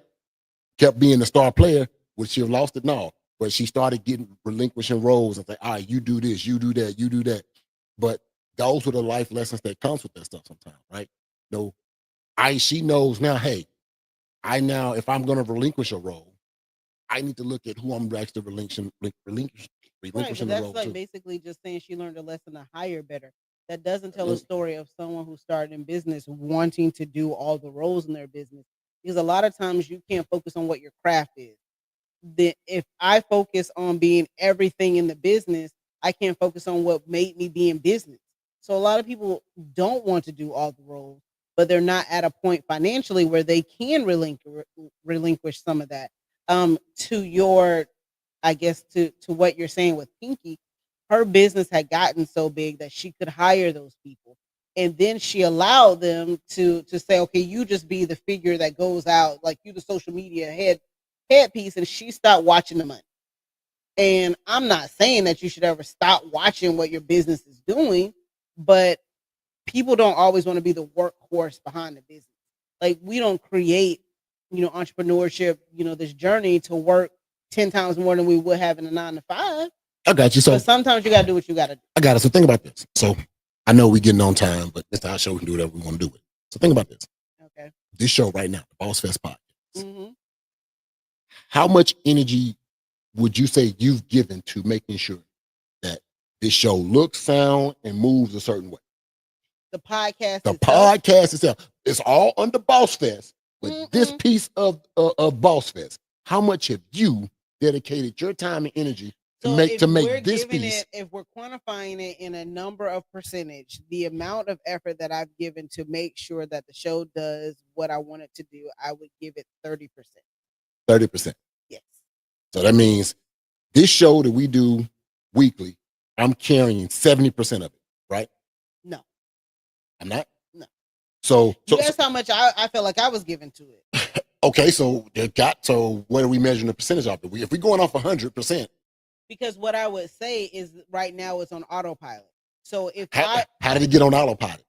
being the star player, would she have lost it? No. But she started relinquishing roles and say, all right, you do this, you do that, you do that. But those are the life lessons that comes with that stuff sometimes, right? No, she knows now, hey, if I'm going to relinquish a role, I need to look at who I'm actually relinquishing Right, the but role that's like to. basically just saying she learned a lesson to hire better. That doesn't tell a story of someone who started in business wanting to do all the roles in their business. Because a lot of times you can't focus on what your craft is. If I focus on being everything in the business, I can't focus on what made me be in business. So a lot of people don't want to do all the roles, but they're not at a point financially where they can relinquish some of that. To your, I guess to what you're saying with Pinky, her business had gotten so big that she could hire those people, and then she allowed them to say, okay, you just be the figure that goes out, like you the social media headpiece, and she stopped watching the money. And I'm not saying that you should ever stop watching what your business is doing, but people don't always want to be the workhorse behind the business. Like we don't create, entrepreneurship, this journey to work 10 times more than we would have in a 9 to 5. I got you. So But sometimes you got to do what you got to do. I got it. So think about this. So I know we're getting on time, but it's our show. We can do whatever we want to do with it. So think about this. Okay. This show right now, the Bossfest podcast. Mm-hmm. How much energy would you say you've given to making sure that this show looks, sound, and moves a certain way? The podcast itself. It's all under Bossfest, but this piece of Bossfest, how much have you dedicated your time and energy to make this piece? If we're quantifying it in a number of percentage, the amount of effort that I've given to make sure that the show does what I want it to do, I would give it 30%. 30%. Yes. So that means this show that we do weekly, I'm carrying 70% of it, right? No. I'm not? No. So that's how much I felt like I was giving to it. Okay, so what are we measuring the percentage of it? If we're going off 100%. Because what I would say is right now it's on autopilot. So if how did it get on autopilot?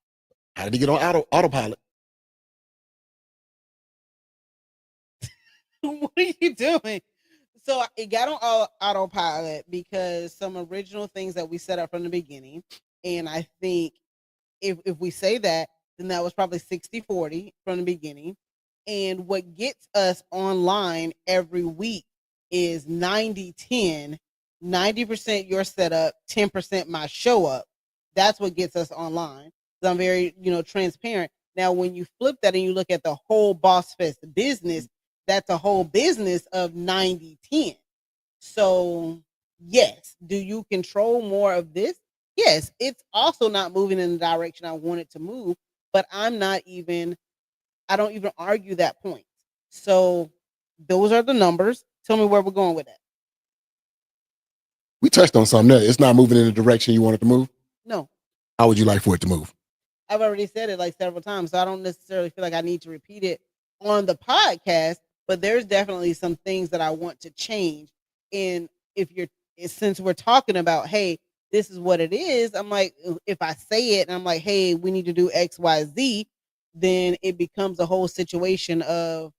How did it get on autopilot? What are you doing? So it got on autopilot because some original things that we set up from the beginning. And I think if we say that, then that was probably 60-40 from the beginning. And what gets us online every week is 90-10, 90% your setup, 10% my show up. That's what gets us online. So I'm very, transparent. Now, when you flip that and you look at the whole Bossfest business, that's a whole business of 90-10. So yes, do you control more of this? Yes, it's also not moving in the direction I want it to move, but I don't even argue that point. So those are the numbers. Tell me where we're going with that. We touched on something there. It's not moving in the direction you want it to move? No. How would you like for it to move? I've already said it like several times, so I don't necessarily feel like I need to repeat it on the podcast, but there's definitely some things that I want to change. And since we're talking about, hey, this is what it is, I'm like, if I say it and I'm like, hey, we need to do X, Y, Z, then it becomes a whole situation of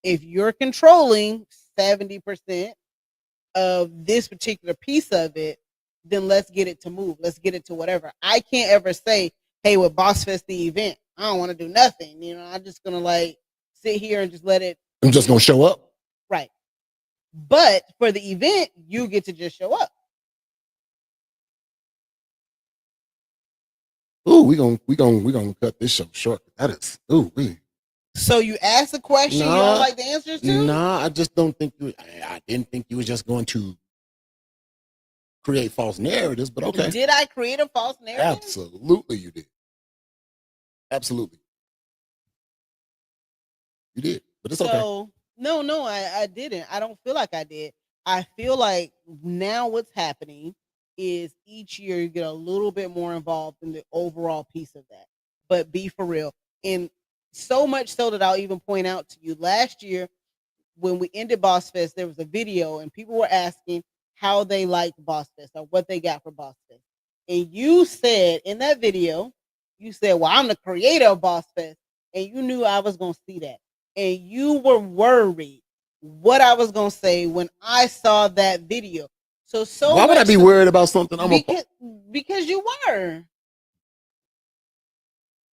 if you're controlling 70% of this particular piece of it, then let's get it to move. Let's get it to whatever. I can't ever say, hey, with Bossfest the event, I don't want to do nothing. I'm just going to sit here and just let it. I'm just going to show up. Right. But for the event, you get to just show up. Ooh, we gonna cut this show short. That is, So you asked a question you don't like the answers to? Nah, I just don't think I didn't think you were just going to create false narratives, but okay. Did I create a false narrative? Absolutely you did. Absolutely. You did, but it's okay. So no, I didn't. I don't feel like I did. I feel like now what's happening is each year you get a little bit more involved in the overall piece of that. But be for real. And so much so that I'll even point out to you last year when we ended Boss Fest, there was a video and people were asking how they liked Boss Fest or what they got for Boss Fest. And you said in that video, you said, well, I'm the creator of Boss Fest. And you knew I was going to see that. And you were worried what I was going to say when I saw that video. So why would I be worried about something? Because you were.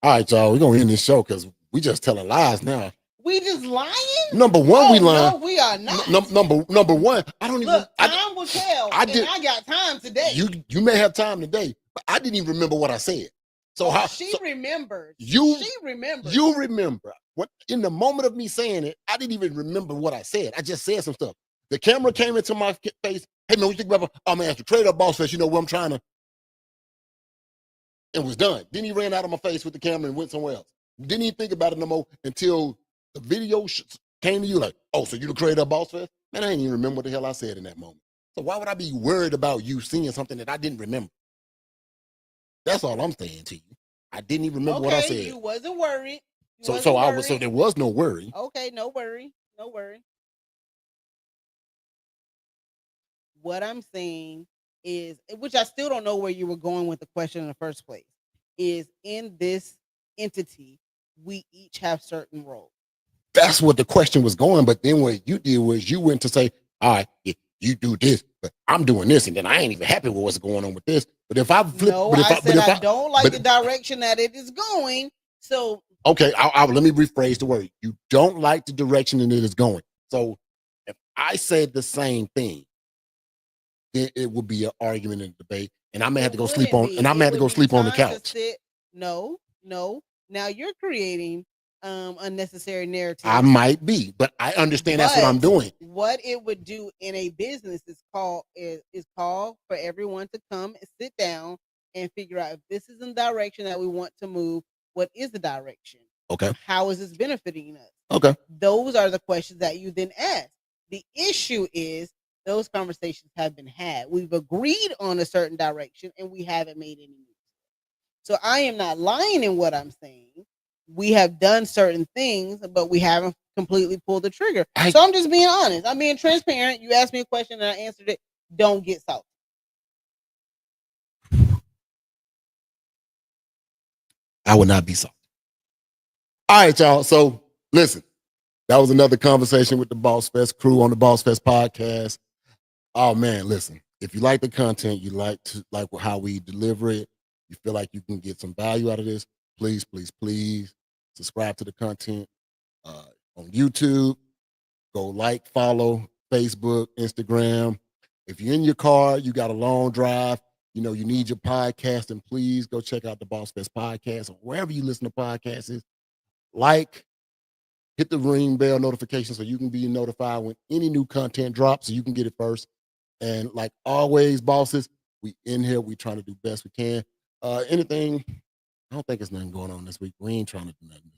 All right, y'all, we're going to end this show because we just telling lies now. We just lying? Number one, we lying. No, we are not. Number one, I don't Look, even. time will tell. I got time today. You may have time today, but I didn't even remember what I said. So she remembers. She remembers. You remember what in the moment of me saying it? I didn't even remember what I said. I just said some stuff. The camera came into my face. Hey man, what you think about? Oh man, it's the creator of Boss Fest. You know what I'm trying to. And was done. Then he ran out of my face with the camera and went somewhere else. Didn't even think about it no more until the video came to you like, oh, so you the creator of Boss Fest? Man, I didn't even remember what the hell I said in that moment. So why would I be worried about you seeing something that I didn't remember? That's all I'm saying to you. I didn't even remember what I said. You wasn't worried. So there was no worry. Okay, no worry. What I'm saying is, which I still don't know where you were going with the question in the first place, is in this entity, we each have certain roles. That's what the question was going, but then what you did was you went to say, all right, you do this, but I'm doing this, and then I ain't even happy with what's going on with this. But if I flip, I don't like the direction that it is going. So okay, let me rephrase the word. You don't like the direction that it is going. So if I said the same thing, then it would be an argument and debate, and I may have to go sleep on, and I may have to go sleep on the couch. No. Now you're creating unnecessary narrative. I might be, but I understand that's what I'm doing. What it would do in a business is call for everyone to come and sit down and figure out if this is the direction that we want to move. What is the direction? Okay. How is this benefiting us? Okay. Those are the questions that you then ask. The issue is those conversations have been had. We've agreed on a certain direction and we haven't made any moves. So I am not lying in what I'm saying. We have done certain things, but we haven't completely pulled the trigger. So I'm just being honest. I'm being transparent. You asked me a question and I answered it. Don't get salty. I would not be salty. All right, y'all. So listen, that was another conversation with the Boss Fest crew on the Boss Fest podcast. Oh man, listen, if you like the content, you like how we deliver it, you feel like you can get some value out of this, please subscribe to the content on YouTube. Go follow Facebook, Instagram. If you're in your car, you got a long drive, you need your podcast, and please go check out the Boss Fest podcast or wherever you listen to podcasts. Hit the ring bell notification so you can be notified when any new content drops so you can get it first. And like always, bosses, we in here, we trying to do best we can. Anything, I don't think there's nothing going on this week. We ain't trying to do nothing.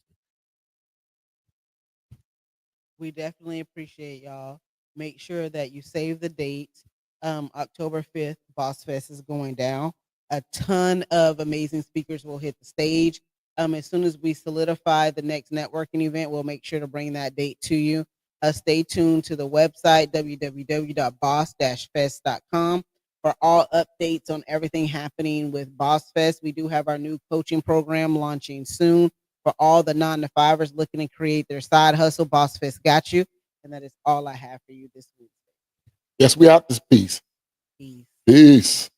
We definitely appreciate y'all. Make sure that you save the date. October 5th, Boss Fest is going down. A ton of amazing speakers will hit the stage. As soon as we solidify the next networking event, we'll make sure to bring that date to you. Stay tuned to the website, www.boss-fest.com, for all updates on everything happening with Boss Fest. We do have our new coaching program launching soon for all the 9-to-5ers looking to create their side hustle. Boss Fest got you. And that is all I have for you this week. Yes, we out this piece. Peace. Peace.